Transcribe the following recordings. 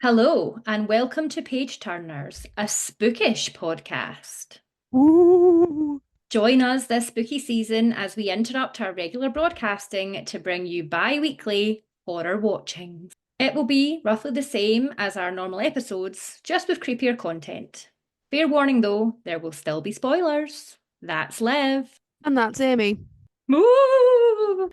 Hello, and welcome to Page Turners, a spookish podcast. Ooh. Join us this spooky season as we interrupt our regular broadcasting to bring you bi-weekly horror watchings. It will be roughly the same as our normal episodes, just with creepier content. Fair warning though, there will still be spoilers. That's Liv. And that's Amy. Woo!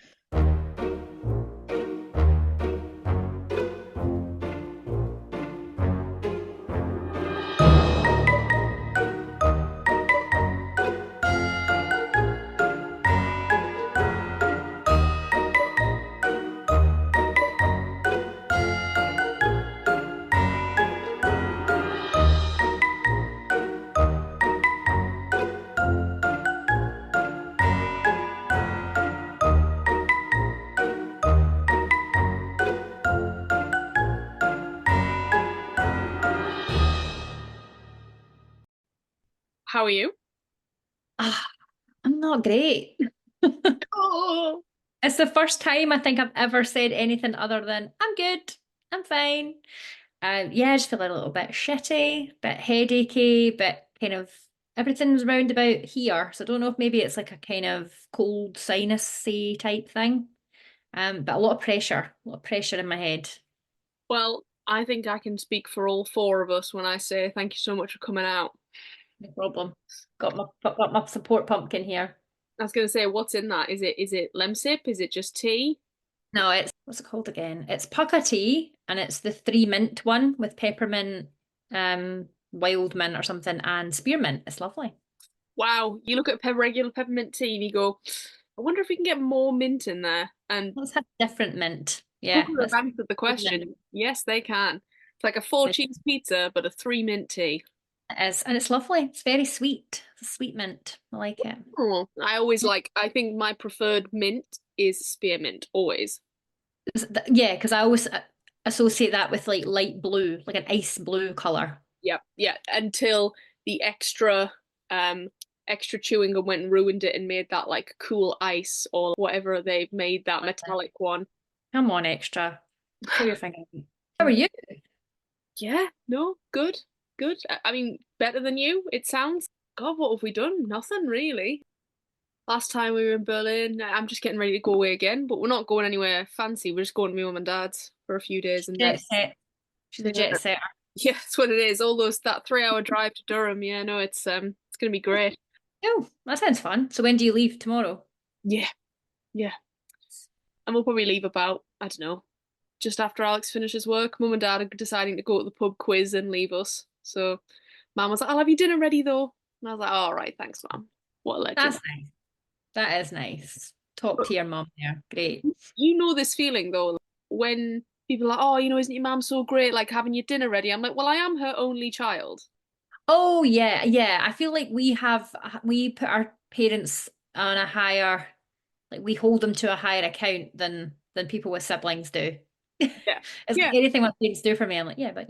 How are you? Ah, I'm not great. Oh, It's the first time I think I've ever said anything other than I'm good, I'm fine. Yeah, I just feel a little bit shitty, bit headachy, but kind of everything's round about here. So I don't know if maybe it's like a kind of cold sinusy type thing. But a lot of pressure in my head. well, I think I can speak for all four of us when I say thank you so much for coming out. No problem. Got my support pumpkin here. I was going to say, what's in that? Is it lemsip? Is it just tea? No, it's what's it called again? It's pucka tea, and it's the three mint one with peppermint, wild mint or something, and spearmint. It's lovely. Wow, you look at regular peppermint tea and you go, I wonder if we can get more mint in there. And Let's have different mint. Yeah, Google have let's have answered the good mint. question. Yes, they can. It's like a four It cheese pizza, but a three mint tea. is, and it's lovely. It's very sweet. It's a sweet mint. I like it. Oh, I think my preferred mint is spearmint, always. Yeah, because I always associate that with like light blue, like an ice blue color. Yep, yeah, until the um extra chewing gum went and ruined it and made that like cool ice or whatever they made that metallic one. Come on, extra. Show your finger. How are you? Yeah, no, good, good. I mean, better than you, it sounds. God, what have we done? Nothing really. Last time we were in Berlin, I'm just getting ready to go away again, but we're not going anywhere fancy. We're just going to my mum and dad's for a few days and then Jet set. She's a jet yeah, setter. yeah, that's what it is. All those that 3 hour drive to Durham. Yeah, no, it's gonna be great. Oh, that sounds fun. So when do you leave tomorrow? Yeah, yeah. And we'll probably leave about, I don't know, just after Alex finishes work. Mum and Dad are deciding to go to the pub quiz and leave us. So Mum was like, I'll have your dinner ready though. And I was like, all right, thanks, Mum. What a legend. That's nice. That is nice. Top But tier mom there. Great. you know this feeling though, when people are like, oh, isn't your mum so great, like having your dinner ready? I'm like, well, I am her only child. Oh yeah, yeah. I feel like we put our parents on a higher, like we hold them to a higher account than people with siblings do. Yeah. It's like Yeah. anything my parents do for me. I'm like, yeah, but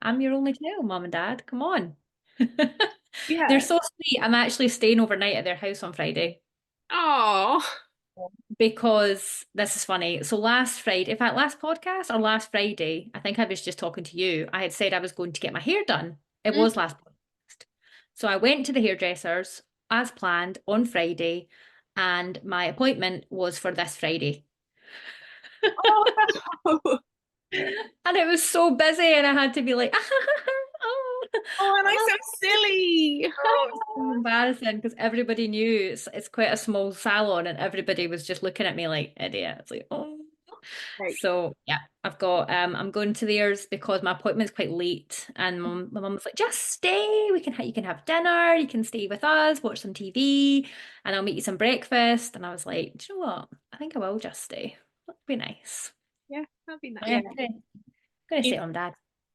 I'm your only child, mom and dad. Come on. They're Yeah. so sweet. I'm actually staying overnight at their house on Friday Oh. because this is funny. So last Friday, in fact, last podcast or last Friday, I think I was just talking to you. I had said I was going to get my hair done. It Mm. was last podcast. So I went to the hairdressers as planned on Friday, and my appointment was for this Friday. Oh. And it was so busy, and I had to be like, oh, Oh, and I oh, so silly. oh, it's so embarrassing because everybody knew it's quite a small salon, and everybody was just looking at me like idiot. It's like, oh. Right. So yeah, I'm going to theirs because my appointment's quite late, and my mum was like, just stay. You can have dinner. You can stay with us, watch some TV, and I'll make you some breakfast. And I was like, do you know what? I think I will just stay. That'd be nice. Yeah, that'd be nice. Yeah, Yeah. gonna Is, sit on dad.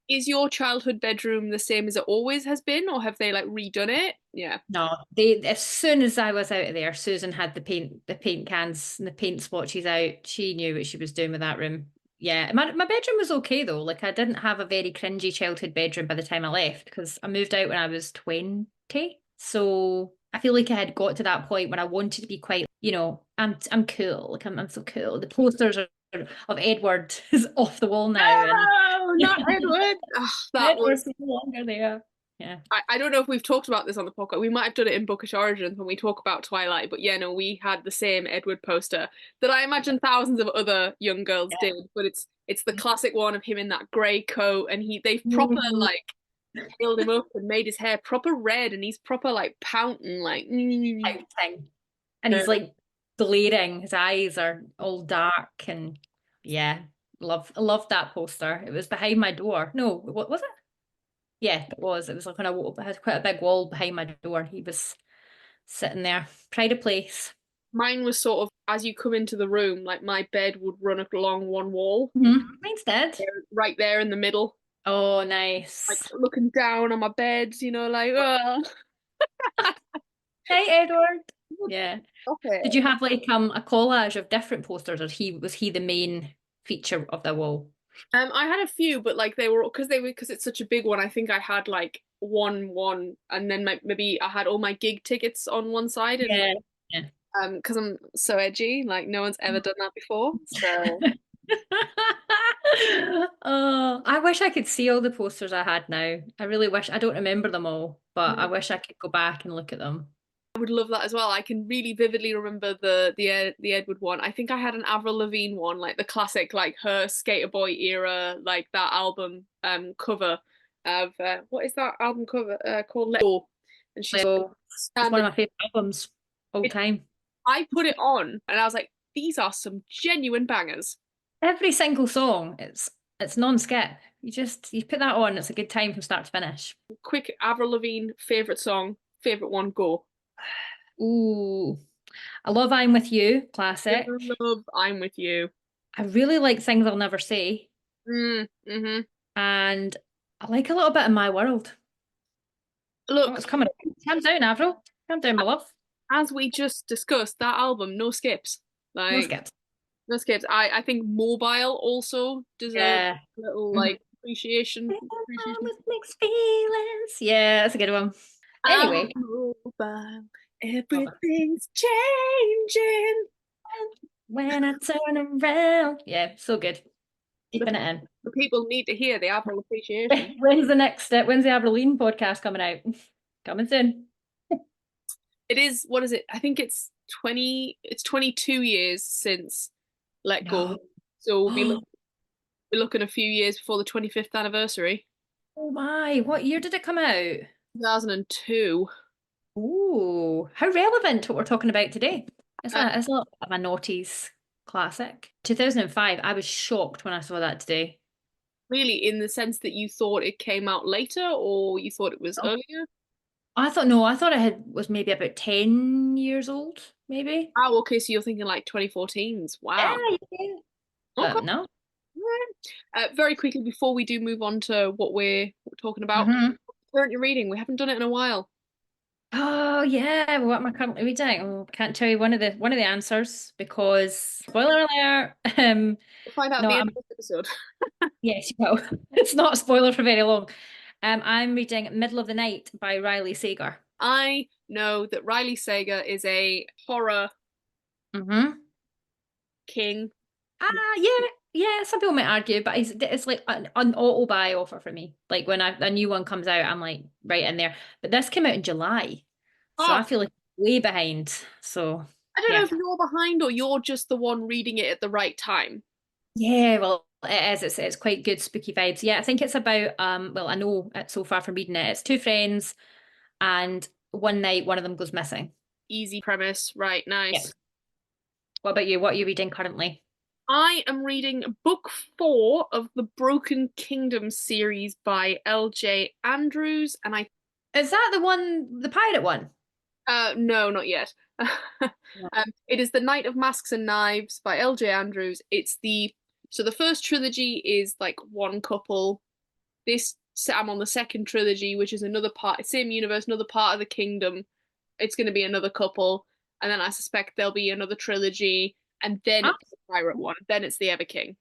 is your childhood bedroom the same as it always has been, or have they like redone it? Yeah. No, they as soon as I was out of there, Susan had the paint cans and the paint swatches out. She knew what she was doing with that room. Yeah, my bedroom was okay though. Like I didn't have a very cringy childhood bedroom by the time I left because I moved out when I was 20. So I feel like I had got to that point where I wanted to be quite, I'm cool. Like I'm so cool. The posters of Edward is off the wall now, and Oh, not Edward. Ed. That Edward's was. no longer there. Yeah. I don't know if we've talked about this on the podcast. We might have done it in Bookish Origins when we talk about Twilight, but yeah, no, we had the same Edward poster that I imagine thousands of other young girls did. But it's the classic one of him in that grey coat, and they've proper Mm. like filled him up and made his hair proper red, and he's proper like pouting, like. Pouting. And he's like glaring. His eyes are all dark and yeah, I love that poster. It was behind my door. No, what was it? Yeah, it was. It was like on a wall. It had quite a big wall behind my door. He was sitting there. Pride of place. Mine was sort of as you come into the room, like my bed would run along one wall, Mine's dead. right there in the middle, Oh, like nice. looking down on my bed, like, Hey, Edward. Yeah. stop it. Did you have like a collage of different posters, or was he the main feature of the wall? I had a few, but like because it's such a big one. I think I had like one, and then maybe I had all my gig tickets on one side, and Yeah. Yeah. because I'm so edgy, like no one's ever done that before. So Oh, I wish I could see all the posters I had now. I really wish. I don't remember them all, but I I wish I could go back and look at them. would love that as well. I can really vividly remember the Edward one. I think I had an Avril Lavigne one, like the classic, like her Skater Boy era, like that album cover of what is that album cover called? Let Go, and she's So it's one standing. of my favorite albums all It, time. I put it on, and I was like, these are some genuine bangers. Every single song, it's non-skip. You put that on, it's a good time from start to finish. Quick Avril Lavigne favorite song, favorite one, go. Ooh, I love I'm With You, I classic. love I'm With You. I really like Things I'll Never Say, Mm-hmm. and I like a little bit of My World. Oh, Look, it's coming. Calm down, Avril. Calm down, my love. as we just discussed, that album, no skips. No Like, skips. no skips. I think Mobile also deserves Yeah. a little Mhm. like appreciation. With mixed feelings. Yeah, that's a good one. I'm Anyway, mobile. Everything's changing. when I turn around. Yeah, so good. The, Keeping it in. the people need to hear the Avril appreciation. When's the Avril podcast coming out? Coming soon. It is, what is it? I think it's 22 years since Let Go. No. So we'll be looking a few years before the 25th anniversary. Oh my, what year did it come out? 2002. Ooh, how relevant to what we're talking about today. It's a little bit of a noughties classic. 2005, I was shocked when I saw that today. Really, in the sense that you thought it came out later or you thought it was Oh. earlier? I thought was maybe about 10 years old, maybe. Oh, okay, so you're thinking like 2014's. Wow. Yeah, yeah. Okay. But no. Very quickly before we do move on to what we're talking about, Mhm. currently reading. We haven't done it in a while. Oh yeah, what am I currently reading? Oh, can't tell you one of the answers because spoiler alert. We'll find out at No, the end of this episode. yes, you will. It's not a spoiler for very long. I'm reading Middle of the Night by Riley Sager. I know that Riley Sager is a horror Mm-hmm. king. Yeah, yeah. Some people might argue, but it's like an auto buy offer for me. Like when a new one comes out, I'm like right in there. But this came out in July, so Oh, I feel like way behind. So I don't know yeah, if you're behind or you're just the one reading it at the right time. yeah. Well, it is. It's quite good spooky vibes. Yeah, I think it's about Well, I know it so far from reading it. It's two friends, and one night one of them goes missing. Easy premise, right? Yeah. Nice. What about you? What are you reading currently? I am reading book 4 of the Broken Kingdom series by L.J. Andrews, and Is that the pirate one? no, not yet. No. It is The Night of Masks and Knives by L.J. Andrews. So the first trilogy is like one couple. I'm on the second trilogy, which is another part, same universe, another part of the kingdom. It's going to be another couple, and then I suspect there'll be another trilogy, and then Ah. it's the pirate one, then it's the Ever King.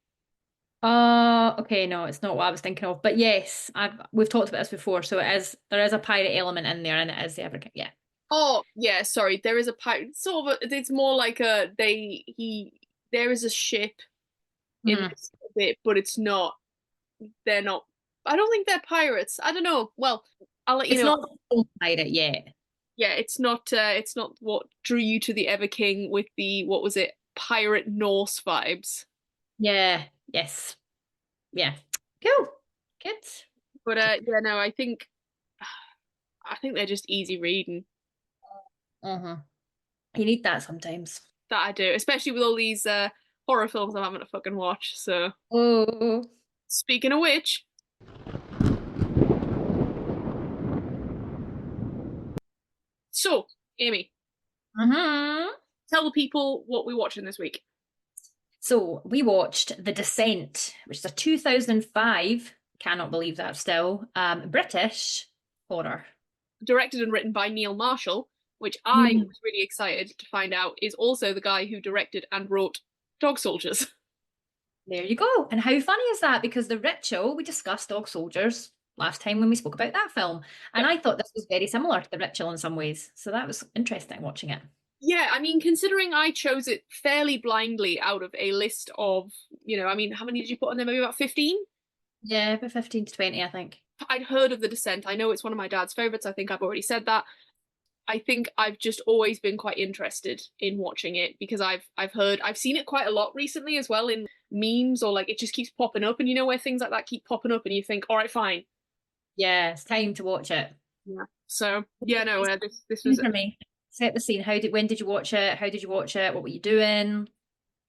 Okay, no, it's not what I was thinking of. But yes, we've talked about this before, so there is a pirate element in there, and it is the Everking. Yeah. Oh yeah, sorry. There is a pirate. Sort of. It's more like there is a ship in Mhm. this bit, but it's not. They're not. I don't think they're pirates. I don't know. Well, I'll let you It's know. not full pirate yet. Yeah, it's not what drew you to the Ever King with the, what was it, pirate Norse vibes. Yeah. Yes. Yeah. Cool. Good. But yeah, no, I think they're just easy reading. Uh-huh. You need that sometimes. That I do, especially with all these horror films I'm having to fucking watch. So Oh. speaking of which, so Amy, Uh-huh. tell the people what we're watching this week. So we watched The Descent, which is a 2005, cannot believe that still, British horror. Directed and written by Neil Marshall, which I was really excited to find out is also the guy who directed and wrote Dog Soldiers. There you go. And how funny is that? Because The Ritual, we discussed Dog Soldiers last time when we spoke about that film. And Yep. I thought this was very similar to The Ritual in some ways. So that was interesting watching it. Yeah, I mean, considering I chose it fairly blindly out of a list of, I mean, how many did you put on there? Maybe about 15? Yeah, about 15 to 20, I think. I'd heard of The Descent. I know it's one of my dad's favorites. I think I've already said that. I think I've just always been quite interested in watching it because I've seen it quite a lot recently as well in memes, or like it just keeps popping up, and where things like that keep popping up and you think, all right, fine. Yeah, it's time to watch it. Yeah. So yeah, no, this was For me. Set the scene. When did you watch it? How did you watch it? What were you doing?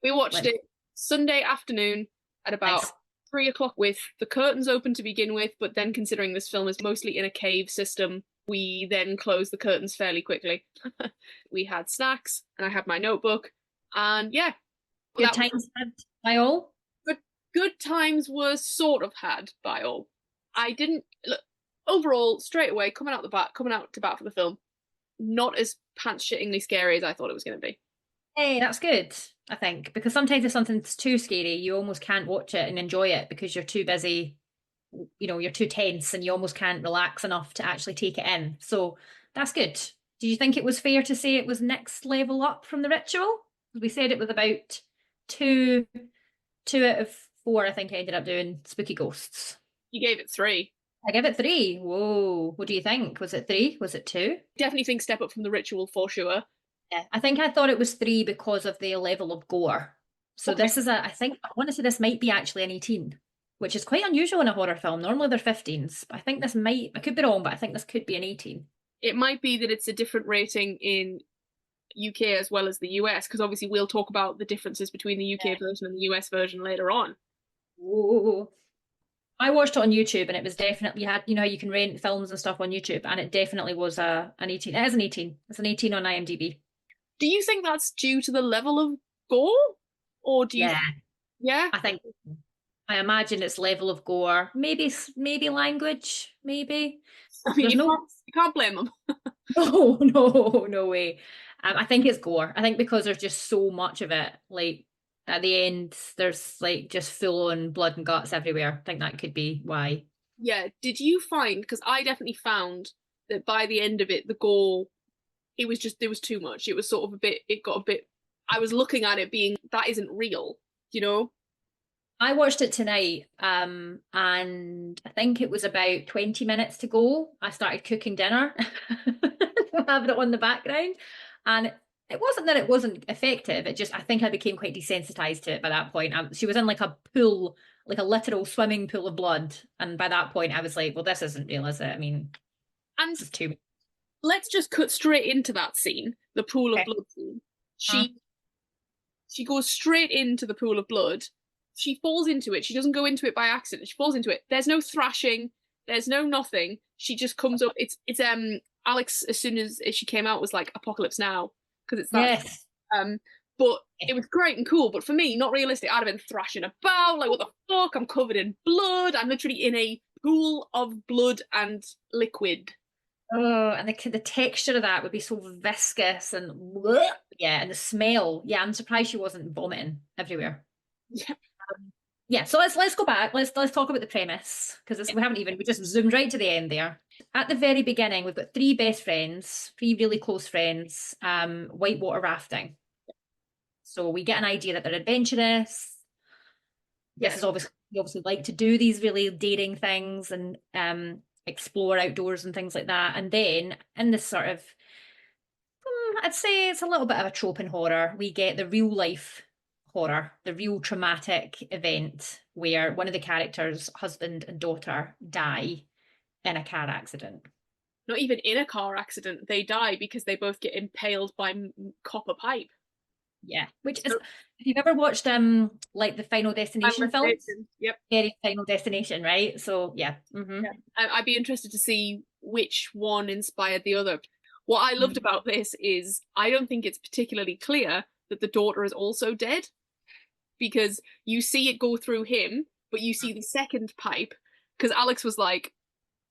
we watched Like, it Sunday afternoon at about nice. 3 o'clock with the curtains open to begin with, but then considering this film is mostly in a cave system, we then closed the curtains fairly quickly. We had snacks and I had my notebook, and yeah, Good that was times had by all? good times were sort of had by all. I didn't look overall straight away coming out to bat for the film. Not as pants shittingly scary as I thought it was going to be. Hey, that's good, I think, because sometimes if something's too scary, you almost can't watch it and enjoy it because you're too busy, you're too tense and you almost can't relax enough to actually take it in. So that's good. Do you think it was fair to say it was next level up from The Ritual? We said it was about two, two out of four, I think I ended up doing Spooky Ghosts. You gave it 3. I give it 3. Whoa. What do you think? Was it 3? Was it 2? Definitely think step up from The Ritual for sure. Yeah, I think I thought it was 3 because of the level of gore. So Okay. this is I think I want to say this might be actually an 18, which is quite unusual in a horror film. Normally they're 15s, but I think I could be wrong, but I think this could be an 18. It might be that it's a different rating in UK as well as the US, because obviously we'll talk about the differences between the UK version and the US version later on. Whoa. I watched it on YouTube and it was definitely you can rent films and stuff on YouTube and it definitely was an 18. It is an 18. It's an 18 on IMDb. Do you think that's due to the level of gore? Or do you Yeah, yeah? I imagine it's level of gore, maybe language, maybe. I mean There's you can't blame them. no, no, no way. I think it's gore. I think because there's just so much of it. Like at the end, there's like just full on blood and guts everywhere. I think that could be why. Yeah, did you find, because I definitely found that by the end of it, the gore, there was too much. It was sort of it got a bit, I was looking at it being, that isn't real, you know? I watched it tonight, and I think it was about 20 minutes to go. I started cooking dinner, having it on the background, and it wasn't that it wasn't effective. It just I think I became quite desensitized to it by that point. She was in like a pool, like a literal swimming pool of blood, and by that point I was like, "Well, this isn't real, is it? I mean, And this is too much." let's just cut straight into that scene, the pool of Okay. blood scene. Huh? She goes straight into the pool of blood. She falls into it. She doesn't go into it by accident. She falls into it. There's no thrashing. There's no nothing. She just comes up. It's Alex, as soon as she came out, was like Apocalypse Now, because it's that. Yes. But it was great and cool. But for me, not realistic. I'd have been thrashing about like, what the fuck? I'm covered in blood. I'm literally in a pool of blood and liquid. Oh, and the texture of that would be so viscous and bleh. Yeah, and the smell. Yeah, I'm surprised she wasn't vomiting everywhere. Yeah. Yeah, so let's go back. Let's talk about the premise because we just zoomed right to the end there. At the very beginning, we've got 3 best friends, 3 really close friends, whitewater rafting. So we get an idea that they're adventurous. Yeah. This is obviously He obviously liked to do these really daring things and explore outdoors and things like that. And then in this sort of, I'd say it's a little bit of a trope in horror, we get the real life horror, the real traumatic event where one of the characters, husband and daughter, die in a car accident. Not even in a car accident, they die because they both get impaled by copper pipe. Yeah, which is, So, if you've ever watched like the Final Destination films, yep. very Final Destination, right? So yeah. Yeah. I'd be interested to see which one inspired the other. What I loved about this is I don't think it's particularly clear that the daughter is also dead, because you see it go through him, but you see the second pipe. Because Alex was like,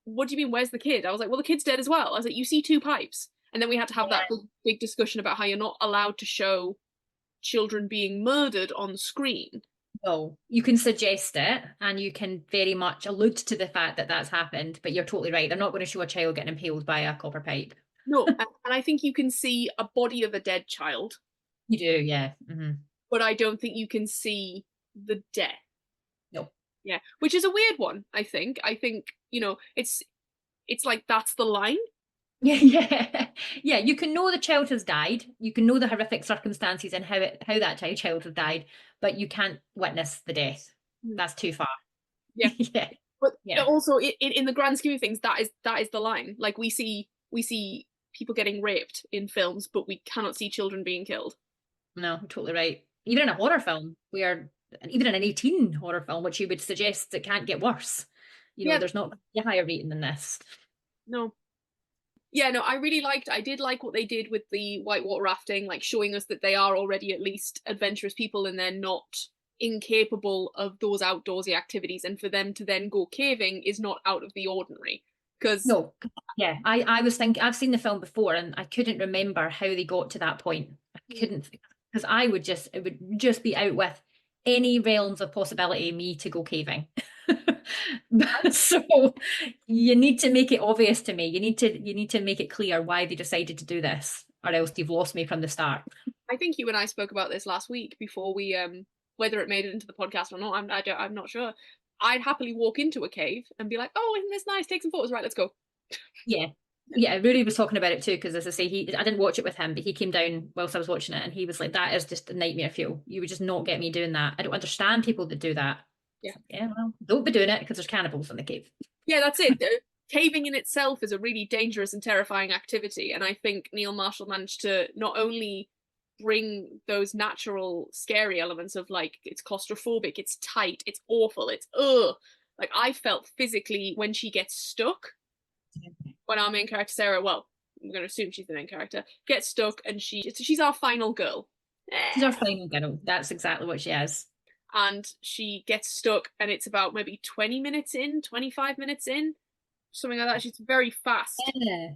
"What do you mean? Where's the kid?" I was like, "Well, the kid's dead as well." I was like, "You see two pipes," and then we had to have that big discussion about how you're not allowed to show children being murdered on screen. No, you can suggest it and you can very much allude to the fact that that's happened, but you're totally right. They're not going to show a child getting impaled by a copper pipe. No, and I think you can see a body of a dead child. You do, yeah. But I don't think you can see the death. No. Yeah, which is a weird one, I think. I think, it's like that's the line. Yeah. Yeah, you can know the child has died. You can know the horrific circumstances and how that child has died, but you can't witness the death. That's too far. Yeah. Yeah. But Yeah. also in the grand scheme of things, that is the line. Like we see people getting raped in films, but we cannot see children being killed. No, totally right. Even in a horror film, even in an 18 horror film, which you would suggest it can't get worse. There's not a higher rating than this. No. Yeah, no, I did like what they did with the whitewater rafting, like showing us that they are already at least adventurous people and they're not incapable of those outdoorsy activities. And for them to then go caving is not out of the ordinary. Because no, yeah, I was thinking, I've seen the film before and I couldn't remember how they got to that point. I couldn't, because it would just be out with any realms of possibility me to go caving. So you need to make it obvious to me. You need to make it clear why they decided to do this, or else you've lost me from the start. I think you and I spoke about this last week before we whether it made it into the podcast or not. I'm not sure. I'd happily walk into a cave and be like, "Oh, isn't this nice? Take some photos, right? Let's go." Yeah. Yeah, Rudy was talking about it too, because as I say, I didn't watch it with him, but he came down whilst I was watching it and he was like, that is just a nightmare fuel. You would just not get me doing that. I don't understand people that do that. Yeah. Yeah, well, don't be doing it because there's cannibals in the cave. Yeah, that's it. Caving in itself is a really dangerous and terrifying activity. And I think Neil Marshall managed to not only bring those natural scary elements of like, it's claustrophobic, it's tight, it's awful, it's like I felt physically when she gets stuck. When our main character Sarah, well, I'm going to assume she's the main character, gets stuck and she's our final girl. She's our final girl. That's exactly what she is. And she gets stuck and it's about maybe 20 minutes in, 25 minutes in, something like that. She's very fast. Yeah.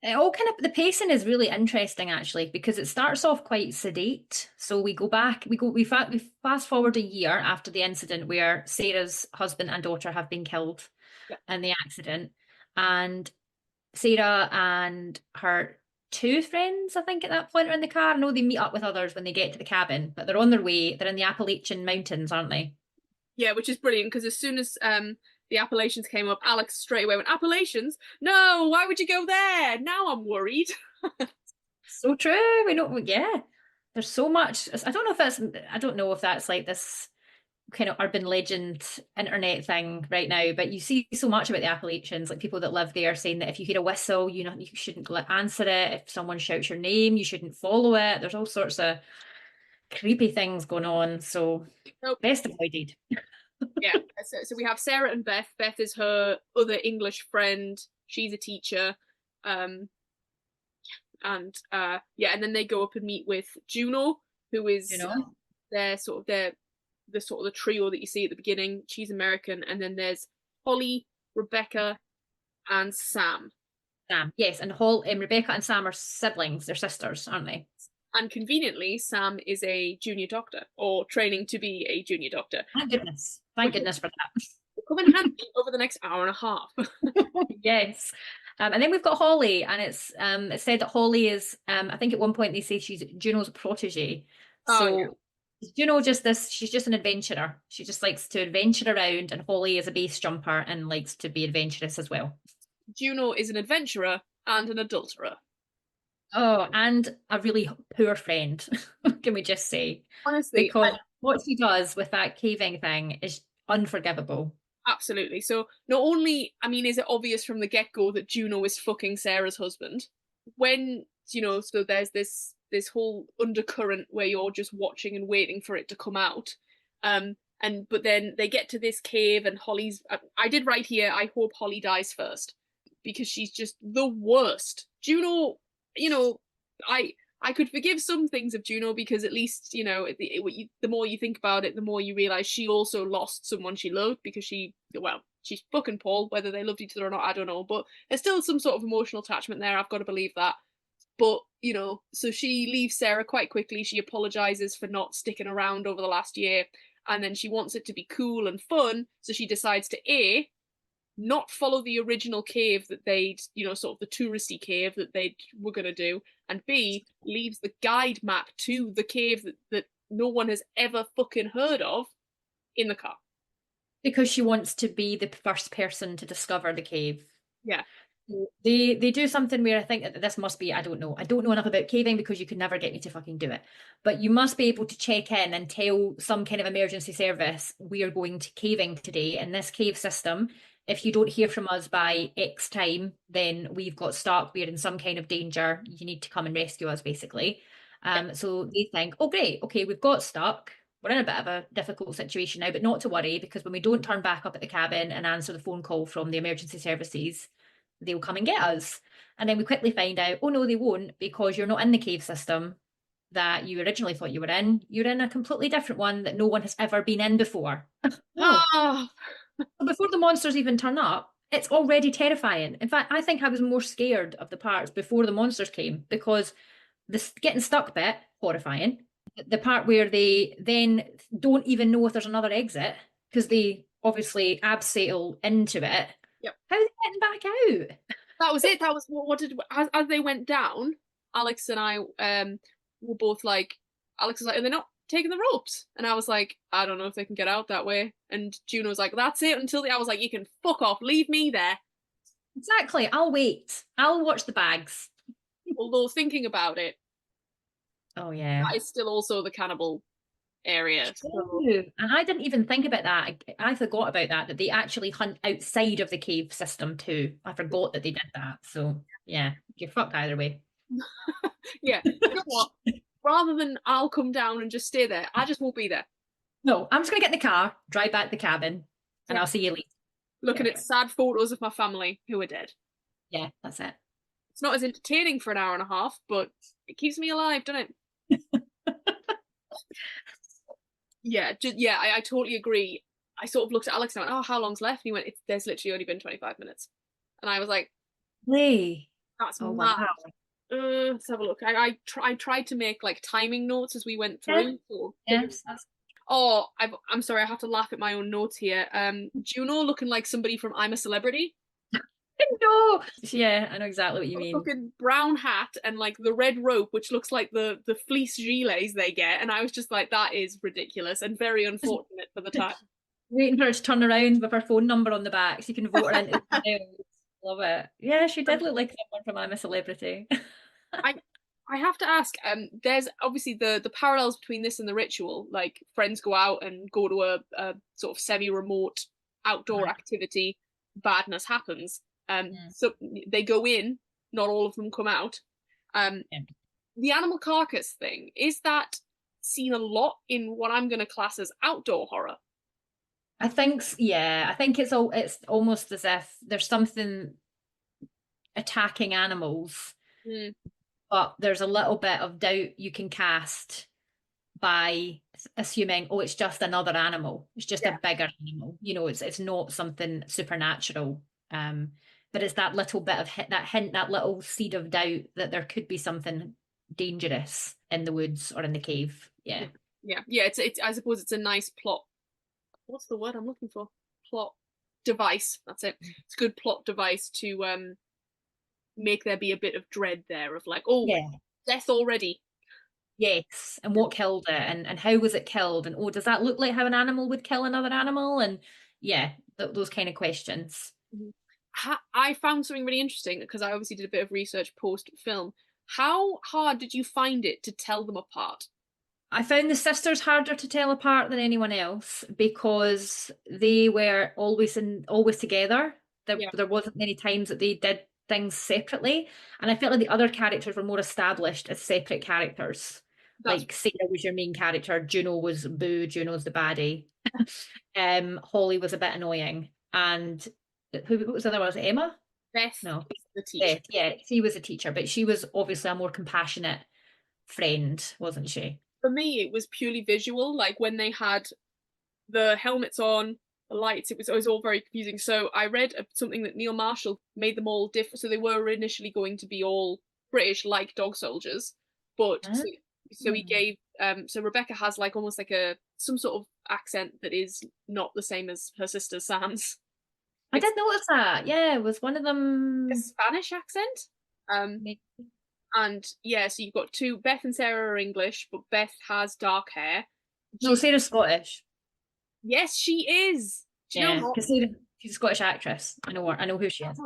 The pacing is really interesting actually, because it starts off quite sedate. So we fast forward a year after the incident where Sarah's husband and daughter have been killed in the accident. And Sarah and her two friends, I think, at that point are in the car. I know they meet up with others when they get to the cabin, but they're on their way. They're in the Appalachian Mountains, aren't they? Yeah, which is brilliant because as soon as the Appalachians came up, Alex straight away went, "Appalachians? No, why would you go there? Now I'm worried." So true. We know, yeah. There's so much. I don't know if that's like this kind of urban legend internet thing right now, but you see so much about the Appalachians, like people that live there saying that if you hear a whistle, you shouldn't answer it. If someone shouts your name, you shouldn't follow it. There's all sorts of creepy things going on. So best avoided. Yeah. So we have Sarah and Beth. Beth is her other English friend. She's a teacher. And then they go up and meet with Juno, who is the trio that you see at the beginning. She's American, and then there's Holly, Rebecca, and Sam. Sam, yes, and Rebecca and Sam are siblings. They're sisters, aren't they? And conveniently, Sam is a junior doctor, or training to be a junior doctor. Thank goodness. Thank goodness for that. Will come in handy over the next hour and a half. Yes. And then we've got Holly, and it's said that Holly is, I think at one point they say she's Juno's protege. So Just this, she's just an adventurer. She just likes to adventure around, and Holly is a base jumper and likes to be adventurous as well. Juno is an adventurer and an adulterer. Oh, and a really poor friend, can we just say? Honestly, Because what she does with that caving thing is unforgivable. absolutely. So not only, I mean, is it obvious from the get-go that Juno is fucking Sarah's husband? When, so there's this whole undercurrent where you're just watching and waiting for it to come out. But then they get to this cave and Holly's I did write here, I hope Holly dies first. Because she's just the worst. Juno, I could forgive some things of Juno because at least, the more you think about it, the more you realize she also lost someone she loved because she's fucking Paul. Whether they loved each other or not, I don't know. But there's still some sort of emotional attachment there. I've got to believe that. But, so she leaves Sarah quite quickly. She apologizes for not sticking around over the last year. And then she wants it to be cool and fun. So she decides to not follow the original cave that they'd, sort of the touristy cave that they were going to do, and B, leaves the guide map to the cave that no one has ever fucking heard of in the car. Because she wants to be the first person to discover the cave. Yeah. They do something where I think that this must be, I don't know enough about caving because you could never get me to fucking do it. But you must be able to check in and tell some kind of emergency service, we are going to caving today in this cave system. If you don't hear from us by X time, then we've got stuck, we're in some kind of danger. You need to come and rescue us, basically. So they think, oh great, okay, we've got stuck. We're in a bit of a difficult situation now, but not to worry, because when we don't turn back up at the cabin and answer the phone call from the emergency services, they'll come and get us. And then we quickly find out, oh no, they won't, because you're not in the cave system that you originally thought you were in. You're in a completely different one that no one has ever been in before. Oh. Before the monsters even turn up, it's already terrifying. In fact, I think I was more scared of the parts before the monsters came, because the getting stuck bit, horrifying. The part where they then don't even know if there's another exit, because they obviously abseil into it. Yep. How are they getting back out? That was it. That was what did as they went down. Alex and I were both like, Alex was like, "Are they not taking the ropes?" And I was like, "I don't know if they can get out that way." And Juno was like, "That's it." I was like, "You can fuck off. Leave me there." Exactly. I'll wait. I'll watch the bags. Although thinking about it, Oh yeah. that is still also the cannibal area. So. And I didn't even think about that. I forgot about that they actually hunt outside of the cave system too. I forgot that they did that. So yeah, you're fucked either way. Yeah. You know what? Rather than I'll come down and just stay there, I just won't be there. No, I'm just gonna get in the car, drive back to the cabin, and I'll see you later. Looking at sad photos of my family who are dead. Yeah, that's it. It's not as entertaining for an hour and a half, but it keeps me alive, doesn't it? I totally agree. I sort of looked at Alex and I went, "Oh, how long's left?" And he went, "There's literally only been 25 minutes." And I was like, Hey. "That's Oh mad." wow. Let's have a look. I tried to make like timing notes as we went through. So. Yes. Oh, I'm sorry, I have to laugh at my own notes here. Juno looking like somebody from I'm a Celebrity. No. Yeah, I know exactly what you mean. Fucking brown hat and like the red rope, which looks like the fleece gilets they get, and I was just like, that is ridiculous and very unfortunate for the time. Waiting for her to turn around with her phone number on the back so you can vote her into the panel. Love it. Yeah, she did look like someone from I'm a Celebrity. I have to ask, there's obviously the parallels between this and the ritual, like friends go out and go to a sort of semi-remote outdoor activity, badness happens. So they go in, not all of them come out. The animal carcass thing, is that seen a lot in what I'm going to class as outdoor horror? I think, yeah, I think it's almost as if there's something attacking animals, but there's a little bit of doubt you can cast by assuming, oh, it's just another animal. It's just a bigger animal. It's not something supernatural. But it's that little bit of hint, that little seed of doubt that there could be something dangerous in the woods or in the cave. Yeah. It's I suppose it's a nice plot. What's the word I'm looking for? Plot device. That's it. It's a good plot device to make there be a bit of dread there of like, oh, death already. Yes, and what killed it, and how was it killed, and oh, does that look like how an animal would kill another animal? And yeah, those kind of questions. Mhm. I found something really interesting because I obviously did a bit of research post film. How hard did you find it to tell them apart? I found the sisters harder to tell apart than anyone else because they were always together. Yeah, There wasn't many times that they did things separately, and I felt like the other characters were more established as separate characters. that's Like Sarah was your main character, Juno was Boo, Juno's the baddie. Holly was a bit annoying, and what was the other one? Was it Emma? Beth No, is the teacher. Beth. Yeah, she was a teacher, but she was obviously a more compassionate friend, wasn't she? For me, it was purely visual. Like when they had the helmets on, the lights, it was all very confusing. So I read something that Neil Marshall made them all different. So they were initially going to be all British, like dog soldiers, but Ah. so he gave so Rebecca has like almost like a some sort of accent that is not the same as her sister Sam's. I It's did notice that. Yeah, was one of a them. Spanish accent. Um, Maybe. and yeah, so you've got two. Beth and Sarah are English, but Beth has dark hair. No, She's Sarah's Scottish. yes, she is. Do you know Yeah, what? because she's a Scottish actress. I know her. I know who she is.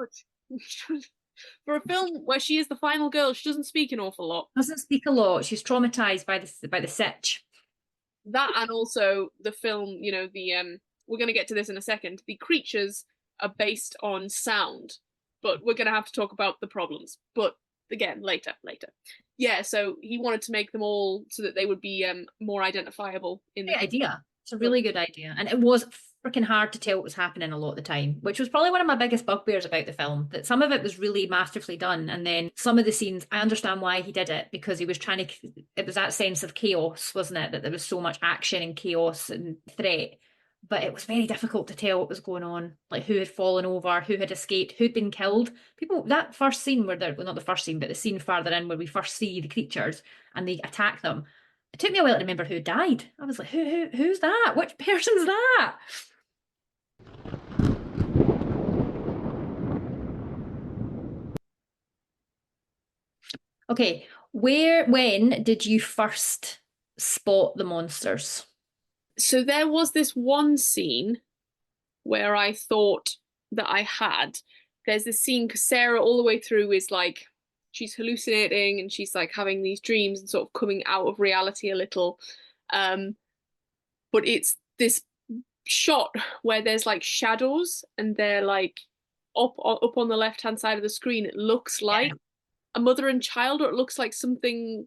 For a film where she is the final girl, she doesn't speak an awful lot. Doesn't speak a lot. She's traumatized by the sitch. That and also the film, the we're gonna get to this in a second. The creatures are based on sound, but we're gonna have to talk about the problems. But again, later, later. Yeah, so he wanted to make them all so that they would be more identifiable in the Great future. idea. It's a But really good idea, and it was freaking hard to tell what was happening a lot of the time, which was probably one of my biggest bugbears about the film. That some of it was really masterfully done, and then some of the scenes, I understand why he did it because he was trying to. It was that sense of chaos, wasn't it? That there was so much action and chaos and threat, but it was very difficult to tell what was going on, like who had fallen over, who had escaped, who'd been killed. People, that first scene where they're, well, not the first scene, but the scene farther in where we first see the creatures and they attack them. It took me a while to remember who died. I was like, who's that? Which person's that? Okay, when did you first spot the monsters? so there was this one scene where I thought that I had. There's this scene because Sarah all the way through is like she's hallucinating and she's like having these dreams and sort of coming out of reality a little. Um, but it's this shot where there's like shadows and they're like up on the left hand side of the screen. It looks like Yeah. a mother and child, or it looks like something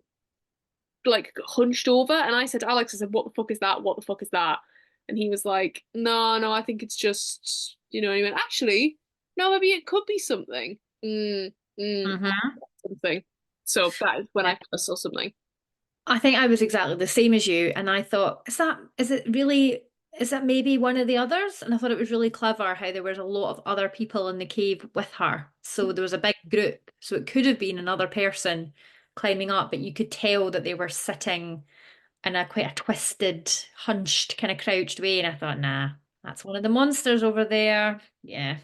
like hunched over. And I said to Alex, I said, "What the fuck is that? What the fuck is that?" And he was like, "No, no, I think it's just, And he went, "Actually, no, maybe it could be something. Hmm. Something." So that is when Yeah. I first saw something. I think I was exactly the same as you, and I thought, is that maybe one of the others? And I thought it was really clever how there was a lot of other people in the cave with her. So there was a big group. So it could have been another person climbing up, but you could tell that they were sitting in a quite a twisted, hunched, kind of crouched way. And I thought, nah, that's one of the monsters over there. Yeah.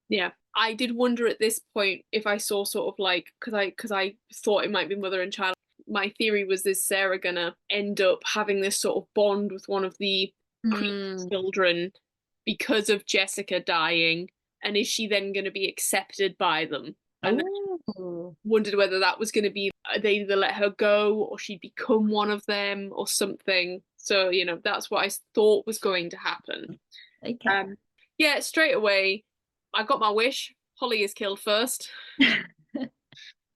Yeah. I did wonder at this point if I saw sort of like because I thought it might be mother and child. My theory was is Sarah gonna end up having this sort of bond with one of the creepy Hmm. children because of Jessica dying, and is she then gonna be accepted by them? And Oh. wondered whether that was going to be they either let her go or she'd become one of them or something. So, that's what I thought was going to happen. Like it. Um, yeah, straight away, I got my wish. Holly is killed first.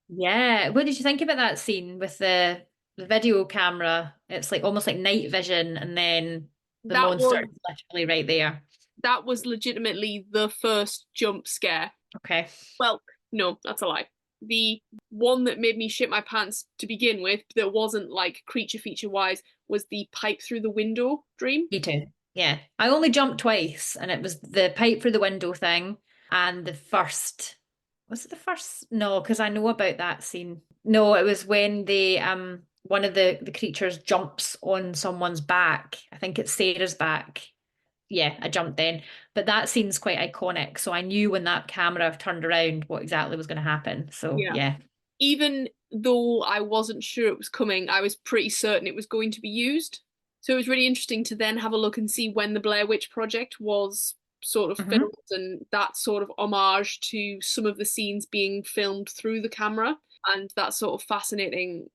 Yeah. What did you think about that scene with the video camera? It's like almost like night vision, and then the That monster was is literally right there. that was legitimately the first jump scare. Okay. Well, no, that's a lie. The one that made me shit my pants to begin with, that wasn't like creature feature wise, was the pipe through the window dream. Me too. Yeah. I only jumped twice, and it was the pipe through the window thing and the first. Was it the first? No, because I know about that scene. No, it was when one of the creatures jumps on someone's back. I think it's Sarah's back. Yeah, I jumped then. But that scene's quite iconic. So I knew when that camera turned around what exactly was going to happen. So Yeah. yeah. even though I wasn't sure it was coming, I was pretty certain it was going to be used. So it was really interesting to then have a look and see when the Blair Witch Project was sort of Hmm. filmed, and that sort of homage to some of the scenes being filmed through the camera, and that sort of fascinating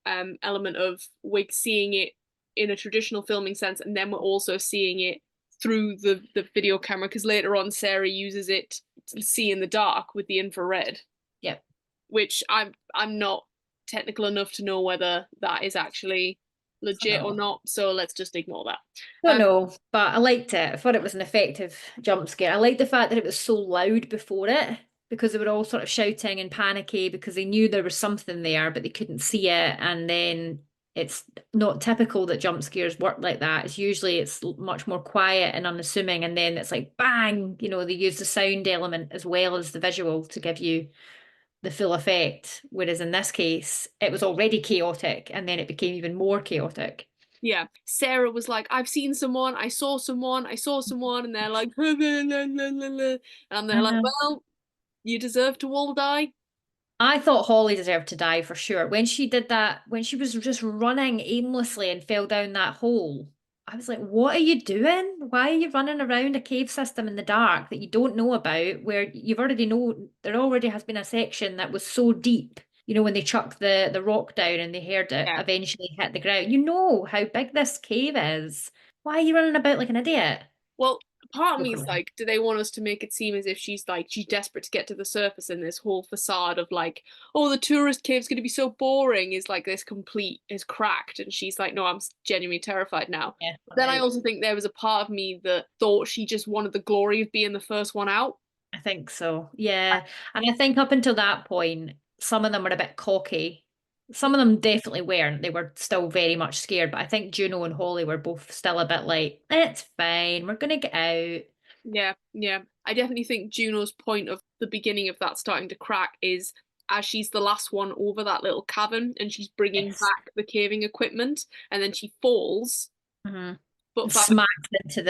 element of we're seeing it in a traditional filming sense, and then we're also seeing it through the video camera, because later on Sarah uses it to see in the dark with the infrared, Yep. which I'm not technical enough to know whether that is actually I legit or know. not, so let's just ignore that. Don't know, but I liked it. I thought it was an effective jump scare. I liked the fact that it was so loud before it because they were all sort of shouting and panicky because they knew there was something there, but they couldn't see it. And then it's not typical that jump scares work like that. It's much more quiet and unassuming, and then it's like bang, they use the sound element as well as the visual to give you the full effect. Whereas in this case, it was already chaotic and then it became even more chaotic. Yeah, Sarah was like, I've seen someone, I saw someone, I saw someone, and they're like, and they're like, well, you deserve to all die. I thought Holly deserved to die for sure. When she did that, when she was just running aimlessly and fell down that hole, I was like, what are you doing? Why are you running around a cave system in the dark that you don't know about, where you've already know there already has been a section that was so deep, when they chucked the rock down and they heard it Yeah. eventually hit the ground. You know how big this cave is. Why are you running about like an idiot? Well, part of me is Literally. like, do they want us to make it seem as if she's desperate to get to the surface, and this whole facade of like, oh, the tourist cave's gonna be so boring is like this complete is cracked, and she's like, no, I'm genuinely terrified now. Yeah, Then I right. also think there was a part of me that thought she just wanted the glory of being the first one out. I think so. Yeah. And I think up until that point, some of them were a bit cocky. Some of them definitely weren't. They were still very much scared. But I think Juno and Holly were both still a bit like, it's fine. We're going to get out. Yeah, yeah. I definitely think Juno's point of the beginning of that starting to crack is as she's the last one over that little cavern and she's bringing Yes. back the caving equipment, and then she falls. Hmm. But And by smacked into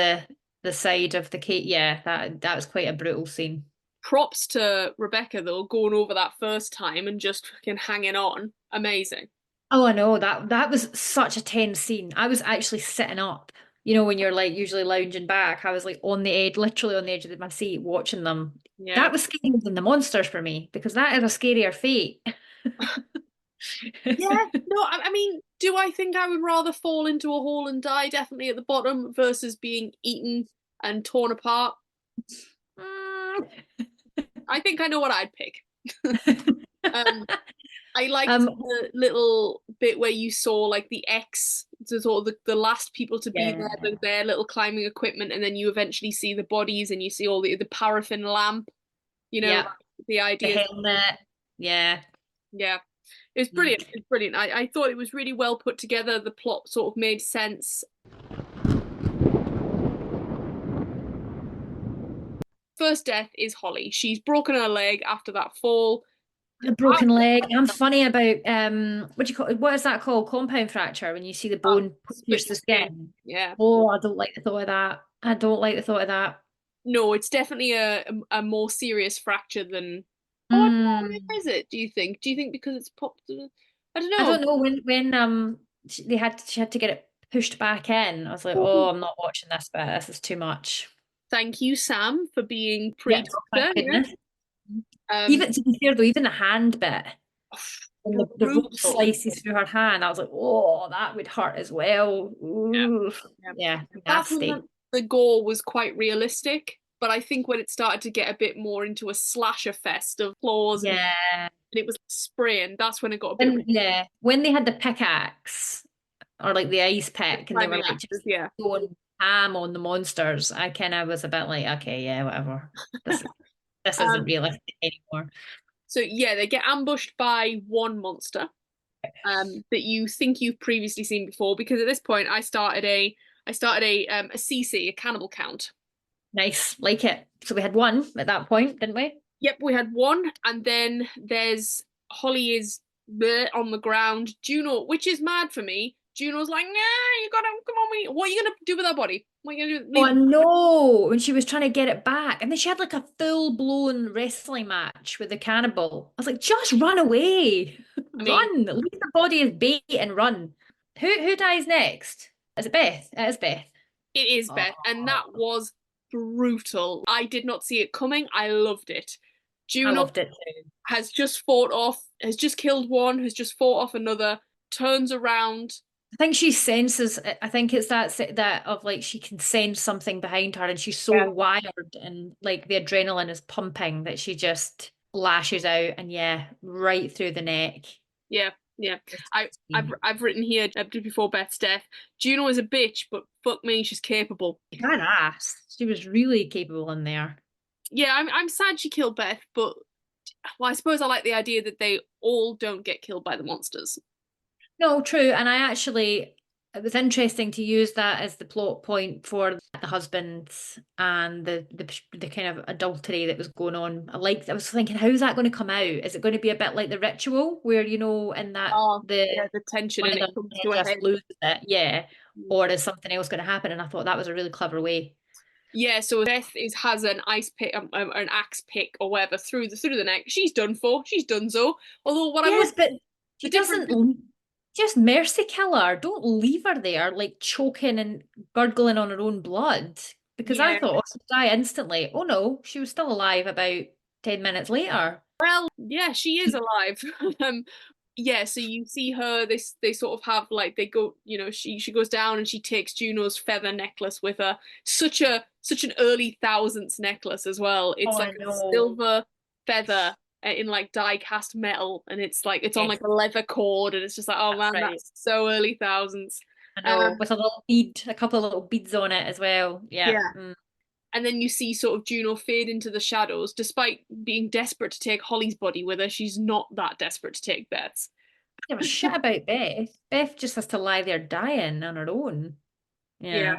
the side of the cake. Yeah, that was quite a brutal scene. props to Rebecca though, going over that first time and just fucking hanging on. Amazing. Oh, I know that was such a tense scene. I was actually sitting up. When you're like usually lounging back, I was like on the edge, literally on the edge of my seat, watching them. Yeah. That was scarier than the monsters for me because that is a scarier fate. Yeah, no, I mean, do I think I would rather fall into a hole and die definitely at the bottom versus being eaten and torn apart? Mm. I think I know what I'd pick. Um, I liked Um, the little bit where you saw like the X, the sort of the last people to be there, yeah, their little climbing equipment, and then you eventually see the bodies and you see all the paraffin lamp, you know, yeah, the the ideas. helmet. Yeah. Yeah. It's Mm. brilliant. It's brilliant. I thought it was really well put together. The plot sort of made sense. First death is Holly. She's broken her leg after that fall. A broken leg. I'm funny about what do you call it? What is that called? Compound fracture when you see the Oh, bone split pierce the the skin. skin. Yeah. Oh, I don't like the thought of that. I don't like the thought of that. No, it's definitely a more serious fracture than. Oh, I don't know. Mm. Is it? Do you think? Do you think because it's popped? I don't I know. don't know when she had to get it pushed back in. I was like, Ooh. oh, I'm not watching this bit. This is too much. Thank you, Sam, for being Yep, thank pre-doctor. Yeah. goodness. Um, Even to be fair though, even the hand bit, when the rope brutal. slices through her hand, I was like, oh, that would hurt as well. Yeah. Ooh, Yeah. yeah, That's when nasty. the gore was quite realistic, but I think when it started to get a bit more into a slasher fest of claws and Yeah. it was spraying, that's when it got a bit And yeah, when they had the pickaxe or like the ice pick and they were climbing like axes. just Yeah. going ham on the monsters, I kind of was a bit like, okay, yeah, whatever. This isn't Um, realistic anymore. so yeah, they get ambushed by one monster that you think you've previously seen before, because at this point I started a CC, a cannibal count. Nice, like it. So we had one at that point, didn't we? Yep, we had one, and then there's Holly is there on the ground. Juno, which is mad for me. Juno's like, nah, you gotta come on. What are you gonna do with that body? What are you gonna do? Oh, Leave I know. When she was trying to get it back, and then she had like a full-blown wrestling match with the cannibal. I was like, just run away. I mean, Run! Leave the body as bait and run. Who dies next? Is it Beth? It is Beth. it is Oh, Beth, and that was brutal. I did not see it coming. I loved it. I Juno loved it too. has just fought off, has just killed one, has just fought off another, turns around. I think she senses. I think it's that of like she can sense something behind her, and she's so Yeah. wired, and like the adrenaline is pumping that she just lashes out, and yeah, right through the neck. Yeah, yeah. I, I've Disgusting. I've written here before Beth's death. Juno is a bitch, but fuck me, she's capable. Badass. She was really capable in there. Yeah, I'm sad she killed Beth, but well, I suppose I like the idea that they all don't get killed by the monsters. No, true. And it was interesting to use that as the plot point for the husbands and the kind of adultery that was going on. I was thinking, how's that going to come out? Is it going to be a bit like the ritual where, in that Oh, yeah, the tension one and of it them comes to a just head. loses it? Yeah. Or is something else going to happen? And I thought that was a really clever way. Yeah, so Beth has an ice pick, an axe pick or whatever through the neck. She's done for. She's done so. Although what I would Yes, but the she difference doesn't just mercy kill her. Don't leave her there, like choking and gurgling on her own blood. Because I yeah. thought, oh, she'd die instantly. Oh no, she was still alive about 10 minutes later. Well, yeah, she is alive. um, yeah, so you see her. They sort of have like they go. She goes down and she takes Juno's feather necklace with her. Such an early thousands necklace as well. Oh, It's like I a know. silver feather in like die cast metal, and it's on Yes, like a leather cord, and it's just like, oh that's man, right. that's so early thousands. I know. Um, With a little bead, a couple of little beads on it as well. Yeah. yeah. And then you see sort of Juno fade into the shadows, despite being desperate to take Holly's body with her. She's not that desperate to take Beth's. Give a shit about Beth. Beth just has to lie there dying on her own. Yeah. Yeah.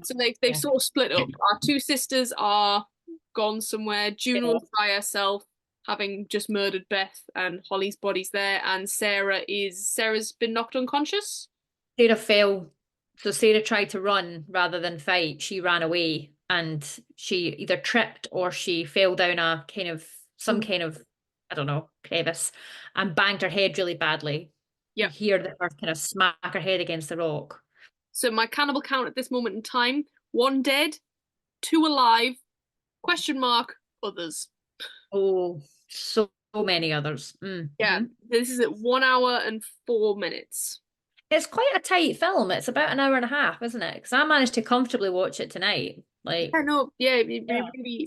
So they've Yeah. sort of split up. Our two sisters are gone somewhere. Juno's by herself, having just murdered Beth, and Holly's body's there. And Sarah's been knocked unconscious. Sarah fell. So Sarah tried to run rather than fight. She ran away and she either tripped or she fell down some Mhm. kind of, I don't know, crevice and banged her head really badly. You Yep. hear her kind of smack her head against the rock. So my cannibal count at this moment in time: one dead, two alive. Question mark. Others. Oh, so many others. Yeah. This is at 1 hour and 4 minutes. It's quite a tight film. It's about an hour and a half, isn't it? Because I managed to comfortably watch it tonight. Like, Yeah, no, yeah, yeah,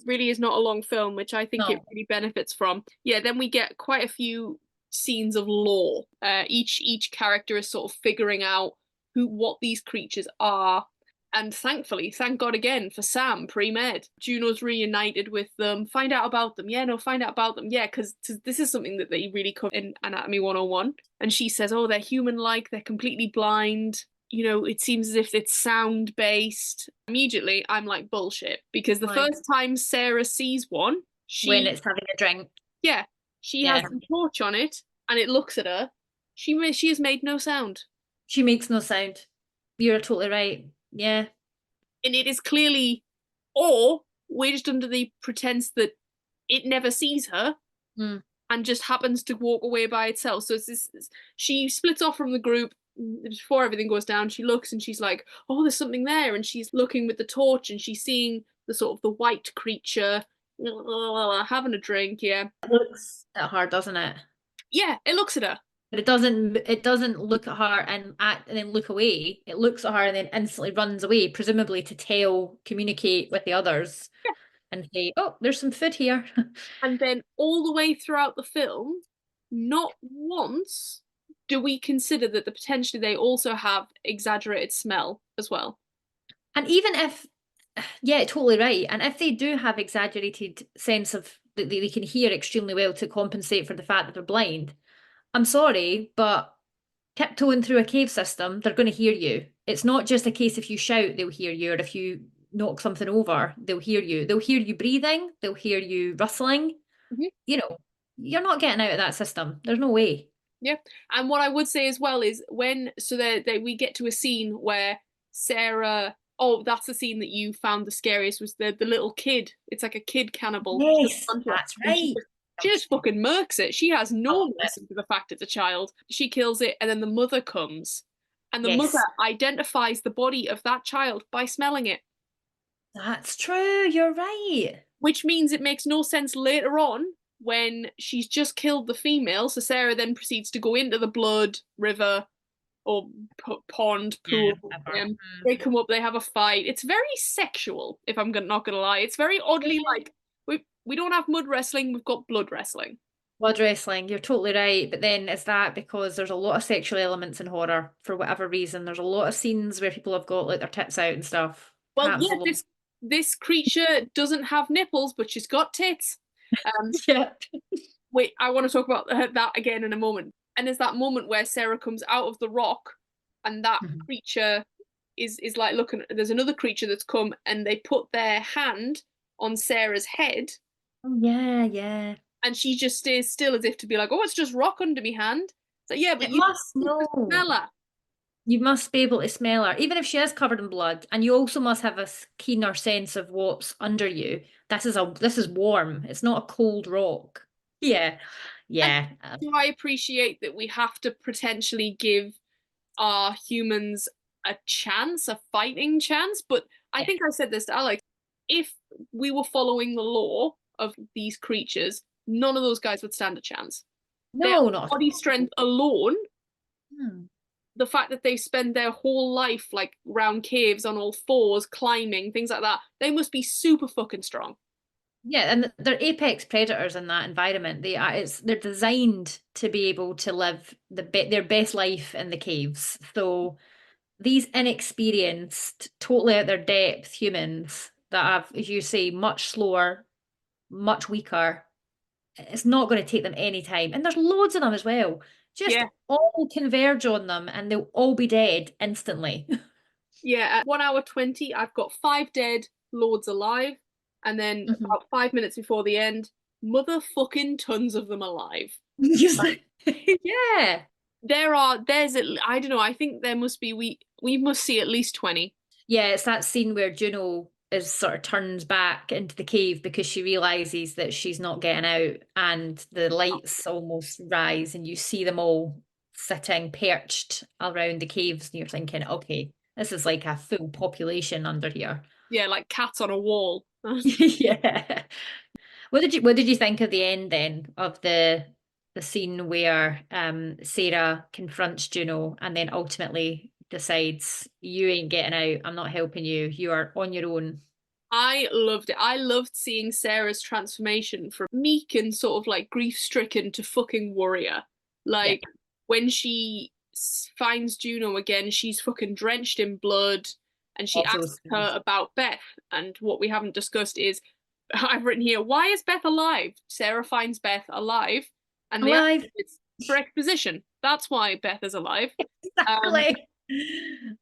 really is not a long film, which I think it no. really benefits from. Yeah, then we get quite a few scenes of lore. Each character is sort of figuring out what these creatures are. And thankfully, thank God again for Sam pre-med. Juno's reunited with them. Find out about them. Yeah, no, find out about them. Yeah, because this is something that they really cover in Anatomy 101. And she says, oh, they're human-like, they're completely blind. It seems as if it's sound based. Immediately, I'm like, bullshit. Because the Like, first time Sarah sees one, when it's having a drink. yeah, she has Yeah. the torch on it and it looks at her. She has made no sound. She makes no sound. You're totally right. Yeah. And it is clearly, or we're just under the pretense that it never sees her Mm. and just happens to walk away by itself. So she splits off from the group before everything goes down. She looks and she's like, oh, there's something there. And she's looking with the torch and she's seeing the sort of the white creature having a drink. Yeah. It looks at her, doesn't it? Yeah, it looks at her. But it doesn't look at her and then look away. It looks at her and then instantly runs away, presumably to communicate with the others and say, oh, there's some food here. And then all the way throughout the film, not once do we consider that potentially they also have exaggerated smell as well. And even if, yeah, totally right. And if they do have exaggerated sense of that they can hear extremely well to compensate for the fact that they're blind, I'm sorry, but tiptoeing through a cave system, they're going to hear you. It's not just a case if you shout, they'll hear you, or if you knock something over, they'll hear you. They'll hear you breathing, they'll hear you rustling. Mhm. You're not getting out of that system. There's no way. Yeah, and what I would say as well is we get to a scene where Sarah. Oh, that's the scene that you found the scariest was the little kid. It's like a kid cannibal. Yes, that's And right. She just fucking murks it. She has no Oh, mercy for the fact it's a child. She kills it, and then the mother comes. And the mother yes, identifies the body of that child by smelling it. that's true. You're right. Which means it makes no sense later on when she's just killed the female. So Sarah then proceeds to go into the blood river or pond, Yeah, pool. ever. They come up, they have a fight. It's very sexual, if I'm not gonna lie. It's very oddly like we don't have mud wrestling, we've got blood wrestling. Blood wrestling, you're totally right. But then is that because there's a lot of sexual elements in horror for whatever reason? There's a lot of scenes where people have got like their tits out and stuff. Well, Happens a yeah, lot. this creature doesn't have nipples, but she's got tits. Yeah. Wait, I want to talk about that again in a moment. And there's that moment where Sarah comes out of the rock, and that Mhm. creature is like looking. There's another creature that's come, and they put their hand on Sarah's head, Oh, yeah, yeah. and she just stays still as if to be like, "Oh, it's just rock under me hand." So yeah, but It you must smell know. her. You must be able to smell her, even if she is covered in blood. And you also must have a keener sense of what's under you. This is warm. It's not a cold rock. Yeah, And yeah. do I appreciate that we have to potentially give our humans a chance, a fighting chance? But I Yeah. think I said this to Alex. If we were following the law of these creatures, none of those guys would stand a chance. Their No, not at body strength alone, all. the fact that they spend their whole life like round caves on all fours, climbing, things like that, they must be super fucking strong. Yeah, and they're apex predators in that environment. They're designed to be able to live their best life in the caves. So these inexperienced, totally out their depth humans that have, as you say, much slower, much weaker, it's not going to take them any time. And there's loads of them as well. Just Yeah. all converge on them and they'll all be dead instantly. Yeah, at 1 hour 20, I've got 5 dead, loads alive, and then Mhm. about 5 minutes before the end, motherfucking tons of them alive. Yeah. I don't know, I think there must be, we must see at least 20. Yeah, it's that scene where Juno is sort of turns back into the cave because she realizes that she's not getting out, and the lights almost rise, and you see them all sitting perched around the caves, and you're thinking, okay, this is like a full population under here. Yeah, like cats on a wall. Yeah. What did you think of the end then of the scene where Sarah confronts Juno and then ultimately decides you ain't getting out, I'm not helping you, you are on your own. I loved it. I loved seeing Sarah's transformation from meek and sort of like grief-stricken to fucking warrior. Yeah, Like when she finds Juno again, she's fucking drenched in blood, and she of asks those her scenes. about Beth. And what we haven't discussed is I've written here, why is Beth alive? Sarah finds Beth alive, and the answer Alive. is for exposition. That's why Beth is alive. Um, Exactly.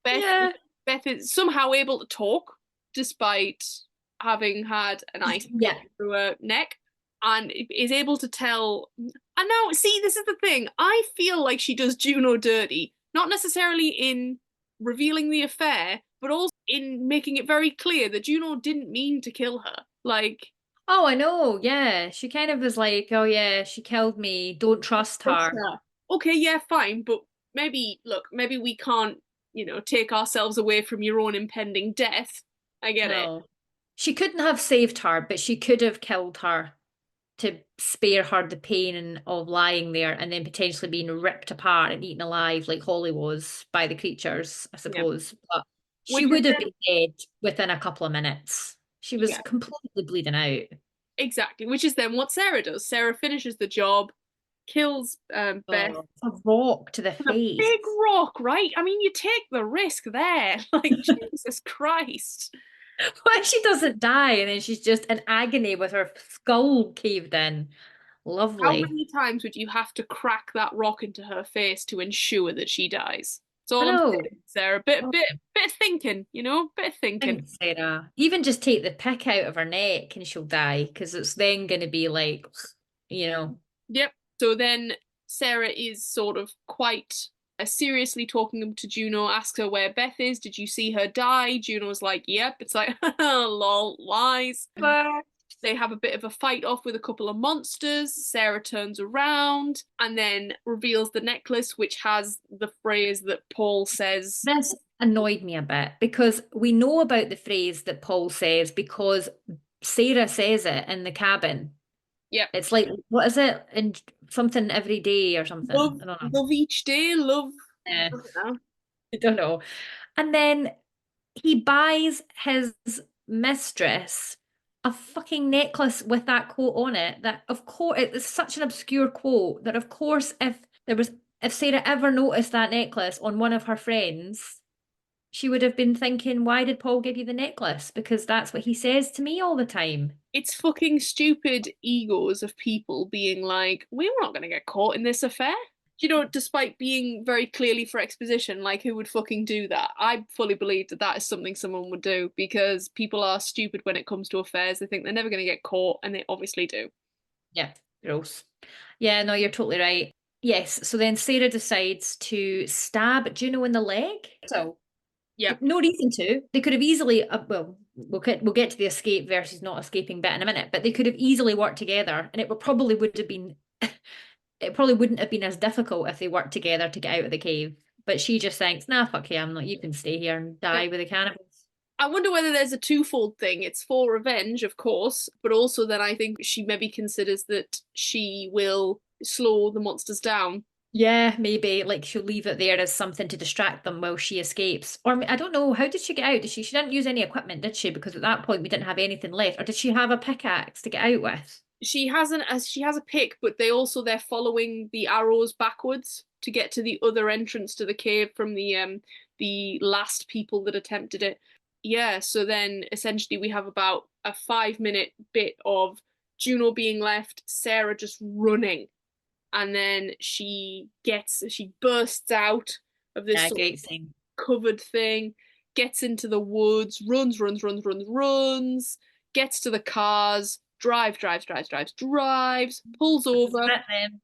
Beth Yeah. Beth is somehow able to talk despite having had an ice pick Yeah. through her neck, and is able to tell. And now, see, this is the thing. I feel like she does Juno dirty, not necessarily in revealing the affair, but also in making it very clear that Juno didn't mean to kill her. Like, Oh, I know. Yeah. She kind of was like, oh yeah, she killed me. Don't trust trust her. her. Okay, yeah, fine, but maybe, look, maybe we can't, take ourselves away from your own impending death. I get it. No. She couldn't have saved her, but she could have killed her to spare her the pain of lying there and then potentially being ripped apart and eaten alive like Holly was by the creatures, I Yeah. suppose. But she Which is would have then, been dead within a couple of minutes. She was yeah, completely bleeding out. exactly. Which is then what Sarah does. Sarah finishes the job, kills Beth Oh, a rock to the with a face. big rock, right? I mean, you take the risk there. Like, Jesus Christ. Why she doesn't die and then she's just in agony with her skull caved in. How Lovely. many times would you have to crack that rock into her face to ensure that she dies? That's I all I'm know. saying, Sarah. Bit of thinking, Bit of thinking. Thanks, Sarah. Even just take the pick out of her neck and she'll die because it's then going to be like, you know. Yep. So then Sarah is sort of quite seriously talking to Juno, asks her where Beth is. Did you see her die? Juno's like, yep. It's like, lol, lies. They have a bit of a fight off with a couple of monsters. Sarah turns around and then reveals the necklace, which has the phrase that Paul says. This annoyed me a bit because we know about the phrase that Paul says because Sarah says it in the cabin. Yep. It's like, what is it? In something every day or something. Love, I don't know. love each day, love. Yeah, I don't know. I don't know. And then he buys his mistress a fucking necklace with that quote on it. That of course it's such an obscure quote that of course if Sarah ever noticed that necklace on one of her friends, she would have been thinking, why did Paul give you the necklace? Because that's what he says to me all the time. It's fucking stupid egos of people being like, we're not going to get caught in this affair. You know, despite being very clearly for exposition, like who would fucking do that? I fully believe that that is something someone would do because people are stupid when it comes to affairs. They think they're never going to get caught, and they obviously do. Yeah, gross. Yeah, no, you're totally right. Yes, so then Sarah decides to stab Juno in the leg. So Yeah. no reason to. They could have easily, well, we'll get to the escape versus not escaping bit in a minute, but they could have easily worked together, and it probably wouldn't have been as difficult if they worked together to get out of the cave. But she just thinks, nah, fuck yeah, I'm not. You can stay here and die with the cannibals. I wonder whether there's a twofold thing. It's for revenge, of course, but also that I think she maybe considers that she will slow the monsters down. Yeah, maybe like she'll leave it there as something to distract them while she escapes. Or I don't know, how did she get out? Did she? She didn't use any equipment, did she? Because at that point we didn't have anything left. Or did she have a pickaxe to get out with? She hasn't, as she has a pick, but they're following the arrows backwards to get to the other entrance to the cave from the last people that attempted it. Yeah, so then essentially we have about a 5 minute bit of Juno being left, Sarah just running, and then she bursts out of this Yeah, sort of great thing. covered thing, gets into the woods, runs, gets to the cars, drives, pulls over Then.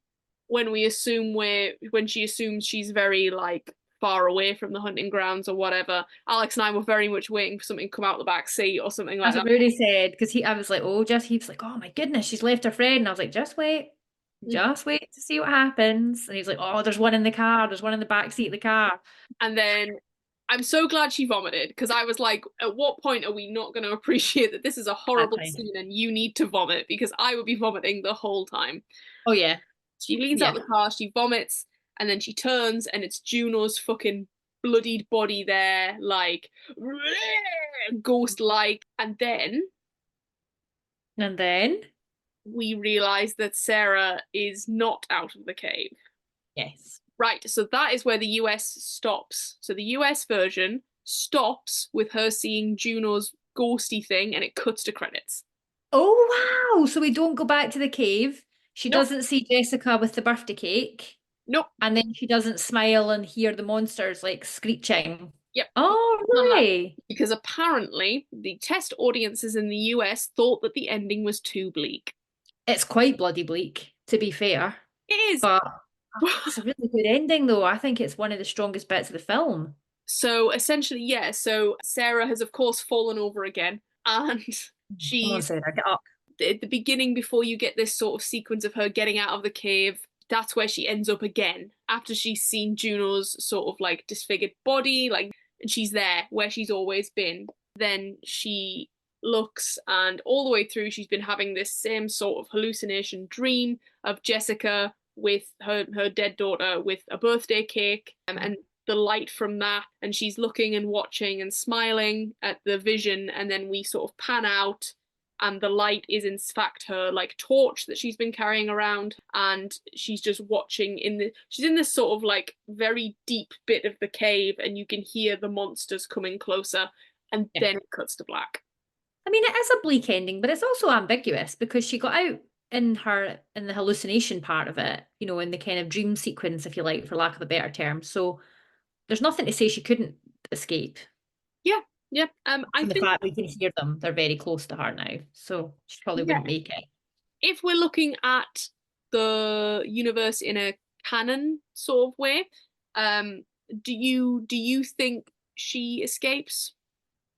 when she assumes she's very like far away from the hunting grounds or whatever. Alex and I were very much waiting for something to come out the back seat or something like That's what that. Rudy said, because I was like, oh, just he was like, oh my goodness, she's left her friend. And I was like, just wait to see what happens. And he's like, oh, there's one in the car, there's one in the back seat of the car. And then I'm so glad she vomited because I was like, at what point are we not going to appreciate that this is a horrible Exactly. scene and you need to vomit? Because I would be vomiting the whole time. Oh yeah, She leans yeah. out the car, she vomits, and then she turns and it's Juno's fucking bloodied body there, like ghost like. And then And then, we realize that Sarah is not out of the cave. yes. Right, so that is where the US stops. So the US version stops with her seeing Juno's ghosty thing and it cuts to credits. Oh wow! So we don't go back to the cave. She Nope, doesn't see Jessica with the birthday cake, nope, and then she doesn't smile and hear the monsters like screeching. yep. Oh, None of that. really? Because apparently the test audiences in the US thought that the ending was too bleak. It's quite bloody bleak, to be fair. It is. But it's a really good ending, though. I think it's one of the strongest bits of the film. So essentially, yeah, so Sarah has of course fallen over again and Come on, she's Sarah, get up. at the beginning before you get this sort of sequence of her getting out of the cave. That's where she ends up again after she's seen Juno's sort of like disfigured body, like, and she's there where she's always been. Then she looks, and all the way through, she's been having this same sort of hallucination dream of Jessica with her dead daughter with a birthday cake, and the light from that, and she's looking and watching and smiling at the vision, and then we sort of pan out and the light is in fact her like torch that she's been carrying around, and she's just watching she's in this sort of like very deep bit of the cave and you can hear the monsters coming closer, and then it cuts to black. I mean, it is a bleak ending, but it's also ambiguous because she got out in the hallucination part of it, in the kind of dream sequence, if you like, for lack of a better term. So there's nothing to say she couldn't escape. Yeah. I And the think fact we can hear them, they're very close to her now. So she probably wouldn't make it. if we're looking at the universe in a canon sort of way, do you think she escapes?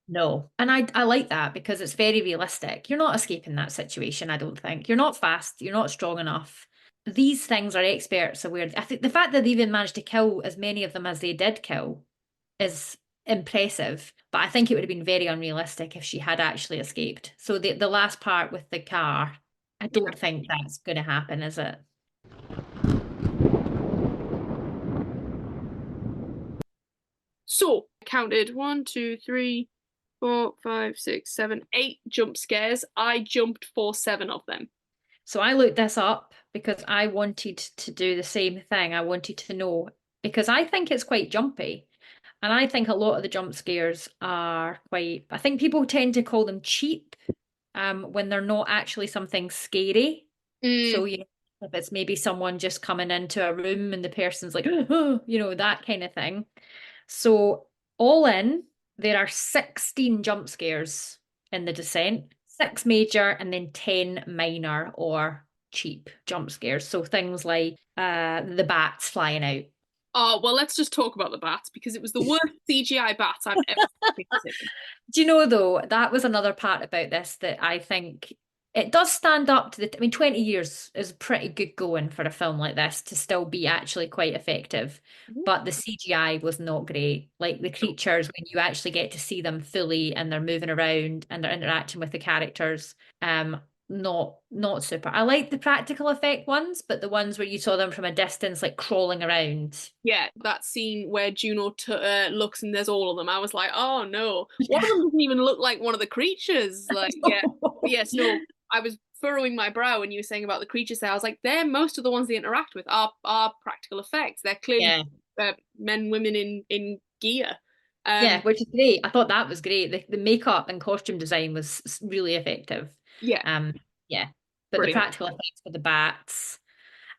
No. And I like that because it's very realistic. You're not escaping that situation, I don't think. You're not fast, you're not strong enough. These things are experts aware. I think the fact that they even managed to kill as many of them as they did kill is impressive. But I think it would have been very unrealistic if she had actually escaped. So the last part with the car, I Yeah. don't think that's going to happen, is it? So I counted 1, 2, 3, 4, 5, 6, 7, 8 jump scares. I jumped for 7 of them. So I looked this up because I wanted to do the same thing. I wanted to know because I think it's quite jumpy. And I think a lot of the jump scares are quite, I think people tend to call them cheap when they're not actually something scary. Mm, So, if it's maybe someone just coming into a room and the person's like, that kind of thing. So, all in, there are 16 jump scares in The Descent, six major and then 10 minor or cheap jump scares. So, things like the bats flying out. Oh, well, let's just talk about the bats because it was the worst CGI bats I've ever seen. Do you know, though, that was another part about this that I think it does stand up to the. I mean, 20 years is pretty good going for a film like this to still be actually quite effective. Mhm. But the CGI was not great. Like the creatures, when you actually get to see them fully and they're moving around and they're interacting with the characters, not super. I like the practical effect ones, but the ones where you saw them from a distance, like crawling around. Yeah, that scene where Juno looks and there's all of them. I was like, oh no. One of them doesn't even look like one of the creatures. Like, yeah. Yes, no. I was furrowing my brow when you were saying about the creatures there. I was like, they're most of the ones they interact with are practical effects. They're clearly Yeah. men, women in gear. Yeah, Um, which is great. I thought that was great. The makeup and costume design was really effective. yeah, Um, yeah, but the brilliant. practical effects for the bats,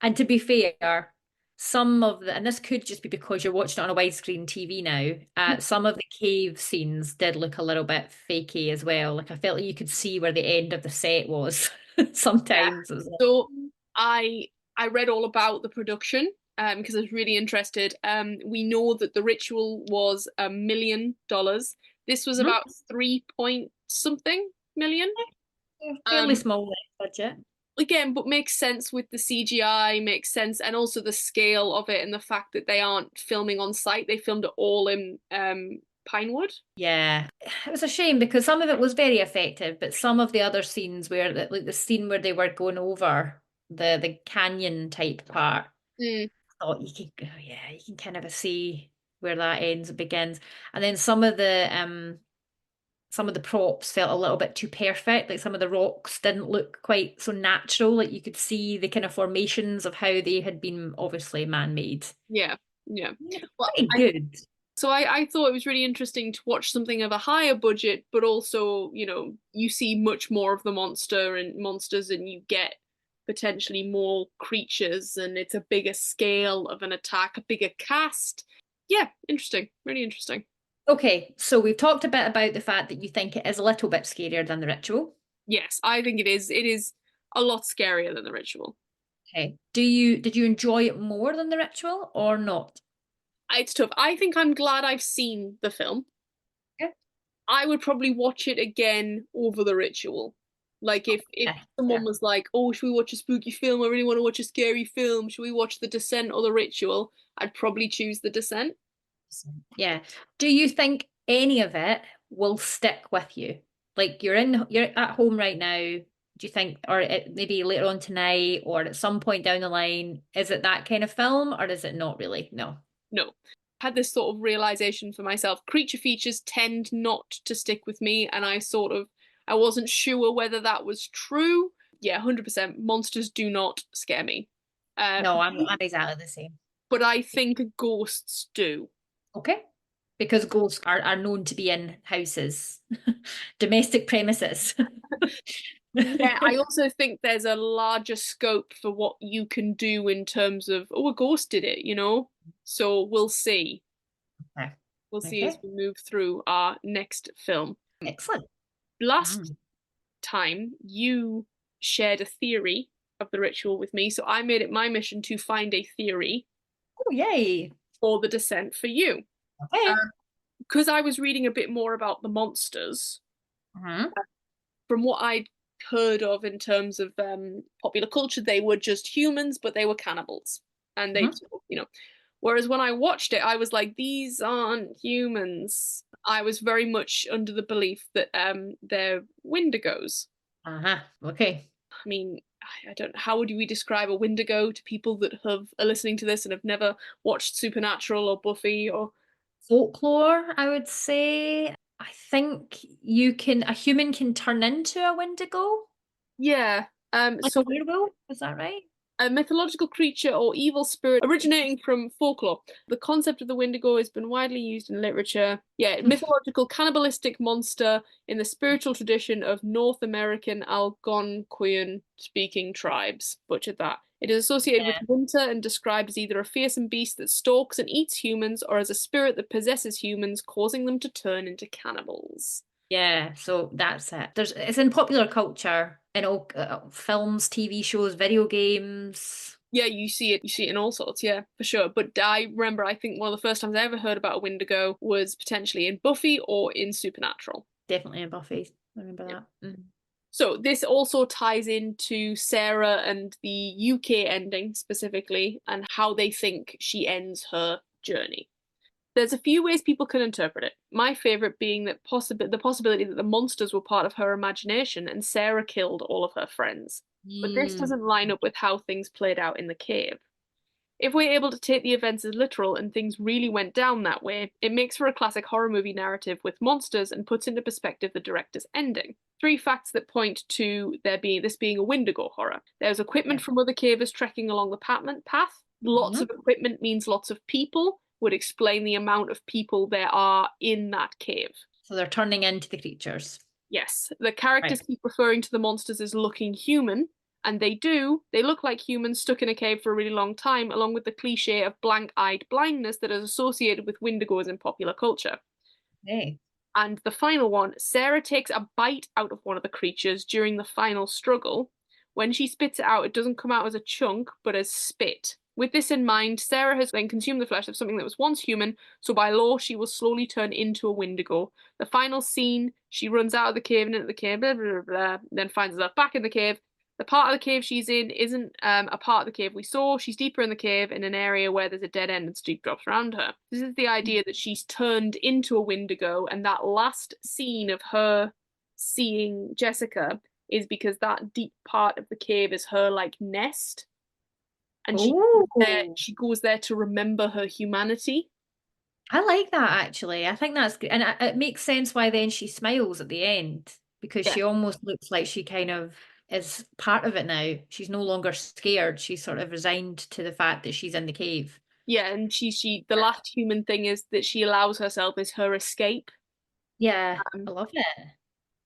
and to be fair, some of the, and this could just be because you're watching it on a widescreen TV now, some of the cave scenes did look a little bit fakey as well. Like I felt like you could see where the end of the set was Yeah. sometimes. It was like, So I read all about the production because I was really interested. We know that the ritual was $1 million. This was mhm, about 3 point something million. fairly Um, small budget. again, but makes sense with the CGI, makes sense, and also the scale of it and the fact that they aren't filming on site. They filmed it all in Pinewood. Yeah, it was a shame because some of it was very effective, but some of the other scenes where, like the scene where they were going over the canyon type part, Mm, I thought you can, oh yeah, you can kind of see where that ends and begins, and then some of the props felt a little bit too perfect. Like some of the rocks didn't look quite so natural. Like you could see the kind of formations of how they had been obviously man-made. yeah, yeah. Yeah, but Well, pretty good. so I thought it was really interesting to watch something of a higher budget, but also, you see much more of the monsters and you get potentially more creatures and it's a bigger scale of an attack, a bigger cast. Yeah, interesting. Really interesting. Okay, so we've talked a bit about the fact that you think it is a little bit scarier than the ritual. Yes, I think it is. It is a lot scarier than the ritual. Okay. Did you enjoy it more than the ritual or not? It's tough. I think I'm glad I've seen the film. Yeah. I would probably watch it again over the ritual. Like if Yeah, someone fair. was like, "Oh, should we watch a spooky film? I really want to watch a scary film. Should we watch The Descent or The Ritual?" I'd probably choose The Descent. Yeah. Do you think any of it will stick with you? Like you're at home right now. Do you think, or maybe later on tonight, or at some point down the line, is it that kind of film, or is it not really? No. No. Had this sort of realization for myself. Creature features tend not to stick with me, and I wasn't sure whether that was true. Yeah, 100%. Monsters do not scare me. Uh, No, I'm exactly the same. but I think ghosts do. Okay. Because ghosts are known to be in houses, domestic premises. Yeah, I also think there's a larger scope for what you can do in terms of, oh, a ghost did it. So we'll see. Okay. We'll see as Okay. we move through our next film. Excellent. Last Mm. time you shared a theory of the ritual with me, so I made it my mission to find a theory Oh, yay. for the descent for you. Okay. because I was reading a bit more about the monsters, Mhm. from what I'd heard of in terms of popular culture, they were just humans, but they were cannibals, and they, Mhm. you know. Whereas when I watched it, I was like, these aren't humans. I was very much under the belief that they're Wendigos. Uh-huh. Okay. I mean, I don't. How would we describe a Wendigo to people that are listening to this and have never watched Supernatural or Buffy or? Folklore, I would say. I think a human can turn into a Wendigo, Yeah. like a So werewolf. Is that right? a mythological creature or evil spirit originating from folklore. The concept of the Wendigo has been widely used in literature. Yeah, mythological cannibalistic monster in the spiritual tradition of North American Algonquian speaking tribes. Butchered that. It is associated with Yeah. winter and described as either a fearsome beast that stalks and eats humans or as a spirit that possesses humans, causing them to turn into cannibals. Yeah, so that's it. It's in popular culture, in all films, TV shows, video games. Yeah, you see it in all sorts, yeah, for sure. But I remember, I think one of the first times I ever heard about a Wendigo was potentially in Buffy or in Supernatural. Definitely in Buffy. I remember Yeah. that. Mhm. So this also ties into Sarah and the UK ending specifically, and how they think she ends her journey. There's a few ways people can interpret it. My favorite being that the possibility that the monsters were part of her imagination and Sarah killed all of her friends. But this Mm. doesn't line up with how things played out in the cave. If we're able to take the events as literal and things really went down that way, it makes for a classic horror movie narrative with monsters and puts into perspective the director's ending. Three facts that point to this being a Wendigo horror. There's Yeah. equipment from other cavers trekking along the path. Lots Mhm. of equipment means lots of people, would explain the amount of people there are in that cave. So they're turning into the creatures. Yes, the characters Right. keep referring to the monsters as looking human, and they do. They look like humans stuck in a cave for a really long time, along with the cliche of blank eyed blindness that is associated with Wendigos in popular culture. Hey. And the final one, Sarah takes a bite out of one of the creatures during the final struggle. When she spits it out, it doesn't come out as a chunk, but as spit. With this in mind, Sarah has then consumed the flesh of something that was once human, so by law, she will slowly turn into a Wendigo. The final scene, she runs out of the cave and into the cave, blah, blah, blah, blah, then finds herself back in the cave. The part of the cave she's in isn't a part of the cave we saw. She's deeper in the cave in an area where there's a dead end and steep drops around her. This is the idea that she's turned into a Wendigo, and that last scene of her seeing Jessica is because that deep part of the cave is her like nest, and Oh, she goes there to remember her humanity. I like that actually. I think that's good. And it makes sense why then she smiles at the end because Yeah. she almost looks like she kind of is part of it now. She's no longer scared. She's sort of resigned to the fact that she's in the cave. Yeah, and she the last human thing is that she allows herself is her escape. Yeah, I Um, love it.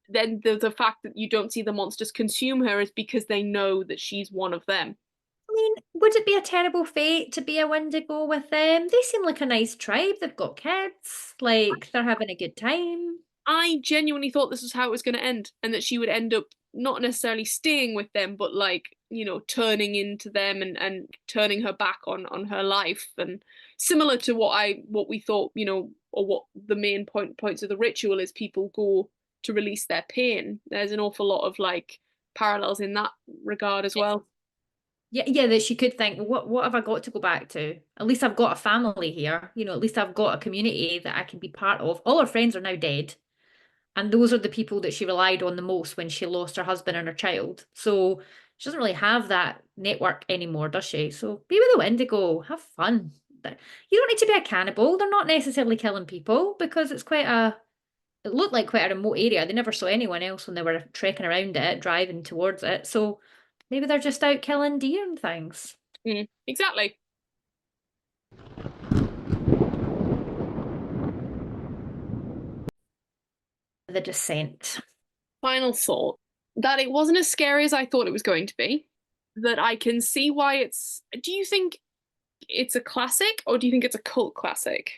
then the fact that you don't see the monsters consume her is because they know that she's one of them. I mean, would it be a terrible fate to be a Wendigo with them? They seem like a nice tribe. They've got kids. Like they're having a good time. I genuinely thought this was how it was going to end, and that she would end up not necessarily staying with them, but like, turning into them and turning her back on her life, and similar to what we thought, or what the main points of the ritual is. People go to release their pain. There's an awful lot of like parallels in that regard as well. Yeah, yeah, that she could think, well, what have I got to go back to? At least I've got a family here. At least I've got a community that I can be part of. All her friends are now dead. And those are the people that she relied on the most when she lost her husband and her child. So she doesn't really have that network anymore, does she? So be with the Wendigo, have fun. You don't need to be a cannibal. They're not necessarily killing people because it looked like quite a remote area. They never saw anyone else when they were trekking around it, driving towards it. So maybe they're just out killing deer and things. Exactly. The Descent. Final thought, that it wasn't as scary as I thought it was going to be. That I can see why it's. Do you think it's a classic, or do you think it's a cult classic?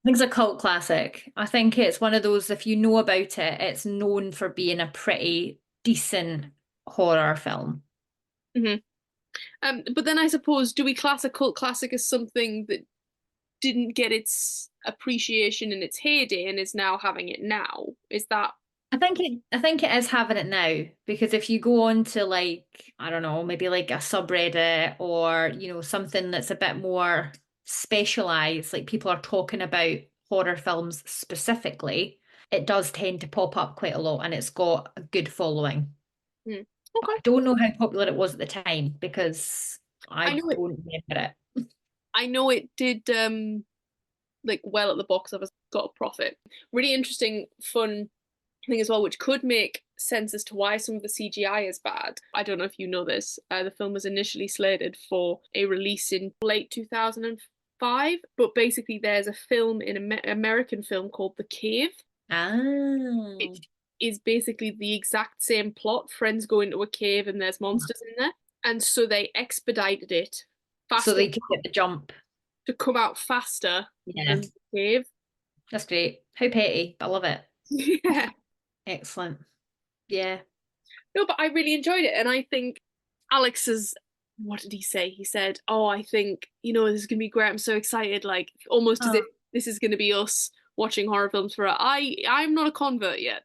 I think it's a cult classic. I think it's one of those, if you know about it, it's known for being a pretty decent horror film. Hmm. But then I suppose, do we class a cult classic as something that didn't get its appreciation in its heyday and is now having it now. Is that I think it is having it now because if you go on to like, I don't know, maybe like a subreddit or, something that's a bit more specialized, like people are talking about horror films specifically, it does tend to pop up quite a lot and it's got a good following. hmm. I Okay? don't know how popular it was at the time because I I know it. don't remember it. I know it did like well at the box office, got a profit. Really interesting, fun thing as well, which could make sense as to why some of the CGI is bad. I don't know if you know this. The film was initially slated for a release in late 2005, but basically there's a film in American film called The Cave, Ah, which is basically the exact same plot. Friends go into a cave and there's monsters in there, and so they expedited it so faster they could get the jump. to come out faster Yeah, than The Cave. that's great. How petty, but I love it. Yeah. Excellent. Yeah. No, but I really enjoyed it. And I think Alex's, what did he say? He said, "Oh, I think, this is going to be great. I'm so excited." Like almost as Oh, if this is going to be us watching horror films for I'm not a convert yet.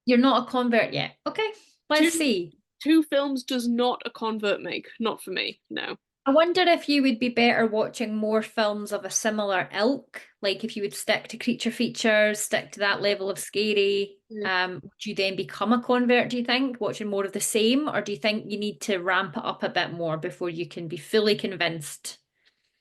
you're not a convert yet. Okay, let's Two see. two films does not a convert make. Not for me. No. I wonder if you would be better watching more films of a similar ilk, like if you would stick to creature features, stick to that level of scary. Mm. Would you then become a convert, do you think, watching more of the same, or do you think you need to ramp it up a bit more before you can be fully convinced?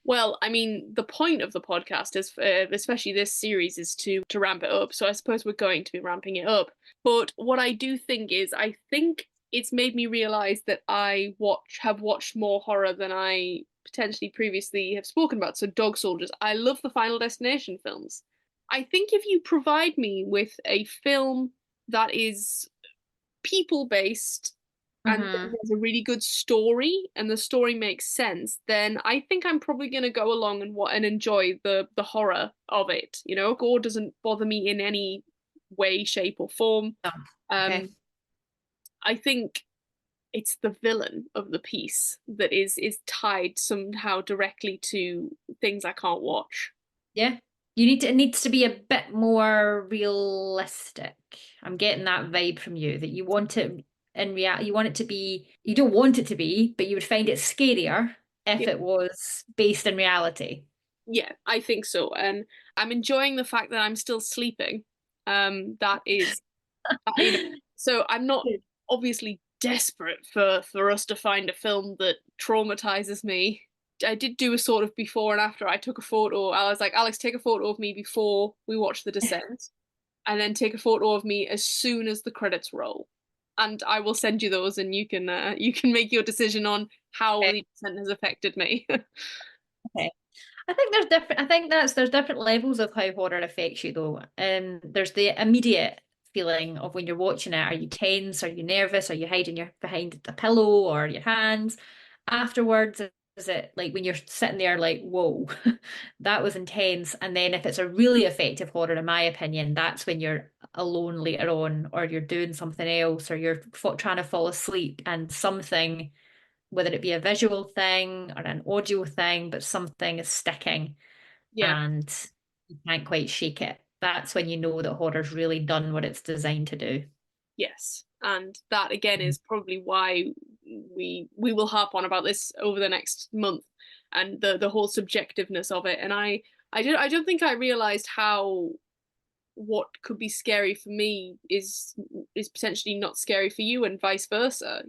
Well, I mean, the point of the podcast is, especially this series, is to ramp it up. So I suppose we're going to be ramping it up. But what I do think is, I think it's made me realize that I have watched more horror than I potentially previously have spoken about. So Dog Soldiers, I love the Final Destination films. I think if you provide me with a film that is people based and Hmm. there's a really good story and the story makes sense, then I think I'm probably going to go along and enjoy the horror of it. Gore doesn't bother me in any way, shape, or form. Oh, okay. Um, I think it's the villain of the piece that is tied somehow directly to things I can't watch. Yeah. It needs to be a bit more realistic. I'm getting that vibe from you that you want it in reality, you want it to be, you don't want it to be, but you would find it scarier if Yeah, it was based in reality. yeah, I think so, and I'm enjoying the fact that I'm still sleeping. That is so I'm not obviously desperate for us to find a film that traumatizes me. I did do a sort of before and after. I took a photo. I was like, Alex, take a photo of me before we watch The Descent, and then take a photo of me as soon as the credits roll. And I will send you those, and you can make your decision on how Okay. The Descent has affected me. Okay. I think there's different levels of how horror affects you though. There's the immediate feeling of when you're watching it. Are you tense? Are you nervous? Are you hiding your behind the pillow or your hands? Afterwards, is it like when you're sitting there like, whoa, that was intense? And then if it's a really effective horror, in my opinion, that's when you're alone later on, or you're doing something else, or you're trying to fall asleep and something, whether it be a visual thing or an audio thing, but something is sticking Yeah. and you can't quite shake it. That's when you know that horror's really done what it's designed to do. Yes, and that again is probably why we will harp on about this over the next month, and the whole subjectiveness of it. And I don't think I realized how what could be scary for me is potentially not scary for you, and vice versa.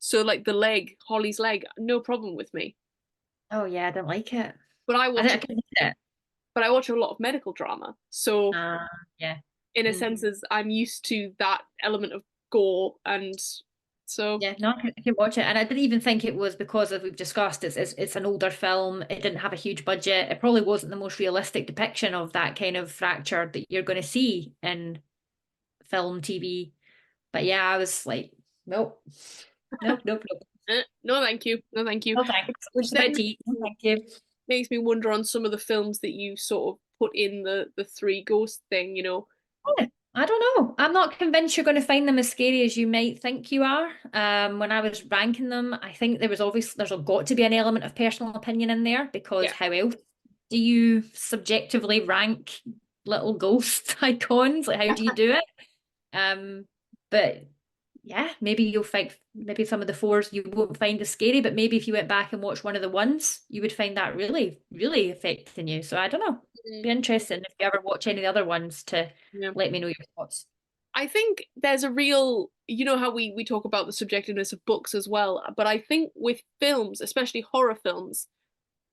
So like the leg, Holly's leg, no problem with me. Oh yeah, I didn't like it. But I watch I a couldn't eat it. but I watch a lot of medical drama, so Uh, yeah. in a Mm. sense, as I'm used to that element of gore, and so Yeah, no, I can watch it. And I didn't even think it was because, as we've discussed, it's an older film. It didn't have a huge budget. It probably wasn't the most realistic depiction of that kind of fracture that you're going to see in film, TV. But yeah, I was like, nope, nope, nope, nope. No, thank you. No, thank you. No thanks. I'm Which just about then to eat. No, thank you. makes me wonder on some of the films that you sort of put in the three ghost thing. Yeah, I don't know. I'm not convinced you're going to find them as scary as you might think you are. When I was ranking them, I think there's got to be an element of personal opinion in there because Yeah. how else do you subjectively rank little ghost icons? Like, how do you do it? But yeah, maybe you'll find maybe some of the fours you won't find as scary, but maybe if you went back and watched one of the ones, you would find that really, really affecting you. So I don't know. Mm, Be interesting if you ever watch any of the other ones to yeah. let me know your thoughts. I think there's a real, you know how we talk about the subjectiveness of books as well, but I think with films, especially horror films,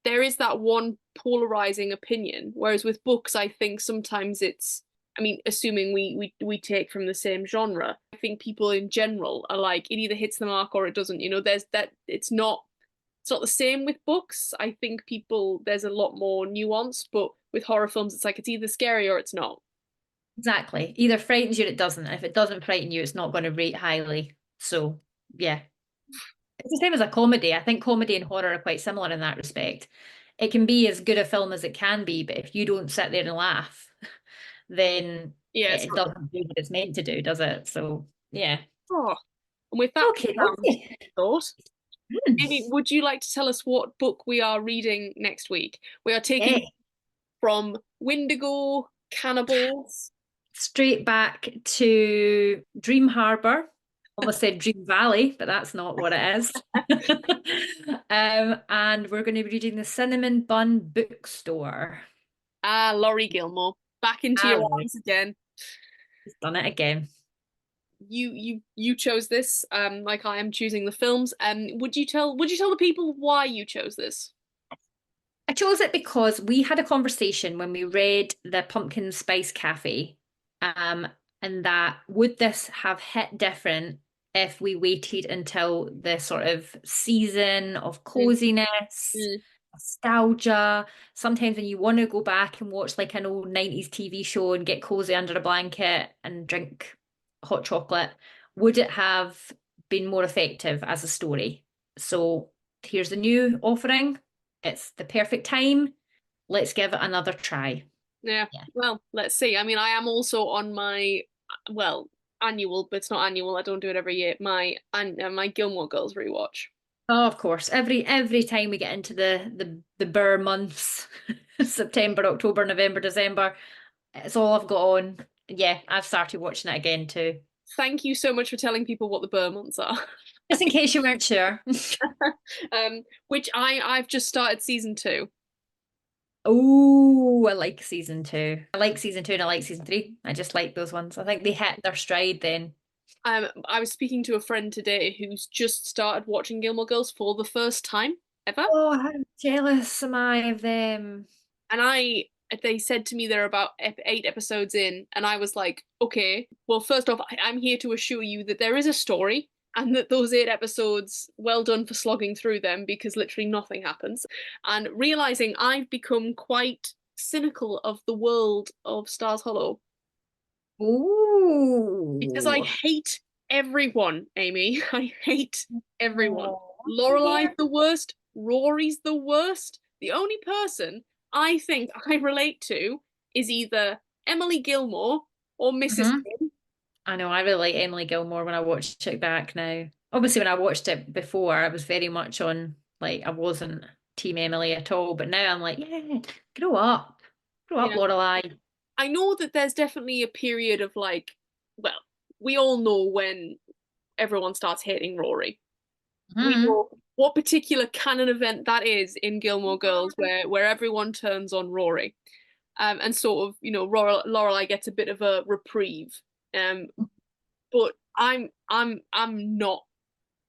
there is that one polarizing opinion. Whereas with books, I think sometimes it's, I mean, assuming we take from the same genre, I think people in general are like, it either hits the mark or it doesn't. You know, there's that it's not the same with books. I think people there's a lot more nuance, but with horror films, it's like it's either scary or it's not. Exactly. Either frightens you or it doesn't. And if it doesn't frighten you, it's not going to rate highly. So yeah. It's the same as a comedy. I think comedy and horror are quite similar in that respect. It can be as good a film as it can be, but if you don't sit there and laugh, then Yeah, it's it not. doesn't do what it's meant to do, does it? So yeah. Oh. And with that Okay, profound okay. thought, Hmm. Amy, would you like to tell us what book we are reading next week? We are taking Okay. from Wendigo Cannibals. Straight back to Dream Harbor. Almost said Dream Valley, but that's not what it is. And we're going to be reading the Cinnamon Bun Bookstore. Ah, Laurie Gilmore. Back into your Alright, arms again. he's done it again. You chose this, like I am choosing the films. Would you tell the people why you chose this? I chose it because we had a conversation when we read the Pumpkin Spice Cafe, um, and that would this have hit different if we waited until the sort of season of Mm, coziness, mm, nostalgia. Sometimes when you want to go back and watch like an old 90s TV show and get cozy under a blanket and drink hot chocolate, would it have been more effective as a story? So here's the new offering. It's the perfect time. Let's give it another try. yeah. Yeah. Well, let's see. I mean, I am also on my well annual, but it's not annual. I don't do it every year. My Gilmore Girls rewatch. Oh, of course. Every time we get into the burr months, September, October, November, December, it's all I've got on. Yeah, I've started watching it again too. Thank you so much for telling people what the Burmonts are. Just in case you weren't sure. Which I've just started season 2. Oh, I like season two. I like season two and I like season three. I just like those ones. I think they hit their stride then. I was speaking to a friend today who's just started watching Gilmore Girls for the first time ever, Oh, how jealous am I of them? and they said to me they're about 8 episodes in, and I was like, okay, well, first off, I'm here to assure you that there is a story. And that those 8 episodes, well done for slogging through them because literally nothing happens. And realizing I've become quite cynical of the world of Stars Hollow because I Ooh. hate everyone, Amy. I hate everyone. Oh, Lorelai's dear. the worst. Rory's the worst. The only person I think I relate to is either Emily Gilmore or Mrs. Mhm. Kim. I know, I really like Emily Gilmore when I watched it back now. Obviously, when I watched it before, I was very much on, like, I wasn't Team Emily at all. But now I'm like, yeah, grow up. Grow up, Yeah. Lorelai. I know that there's definitely a period of like, well, we all know when everyone starts hating Rory. We Mhm. know what particular canon event that is in Gilmore Girls where everyone turns on Rory. And sort of, Lorelai gets a bit of a reprieve. Um, but I'm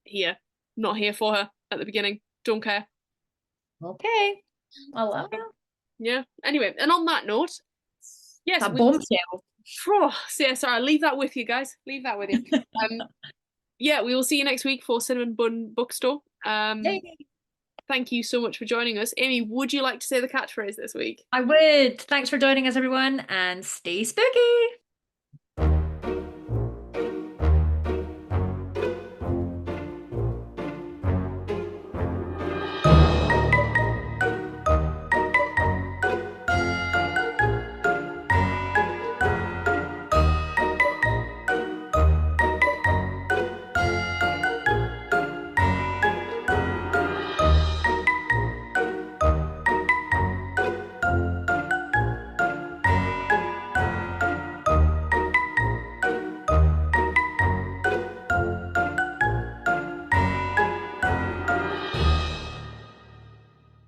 here, not here for her at the beginning. Don't care. Okay. I love it. Yeah. Anyway, and on that note, yes, A we. bombshell. Oh, so yeah, sorry, I'll leave that with you guys. Leave that with you. Um, yeah, we will see you next week for Cinnamon Bun Bookstore. Yay. Thank you so much for joining us. Amy, would you like to say the catchphrase this week? I would. Thanks for joining us, everyone, and stay spooky.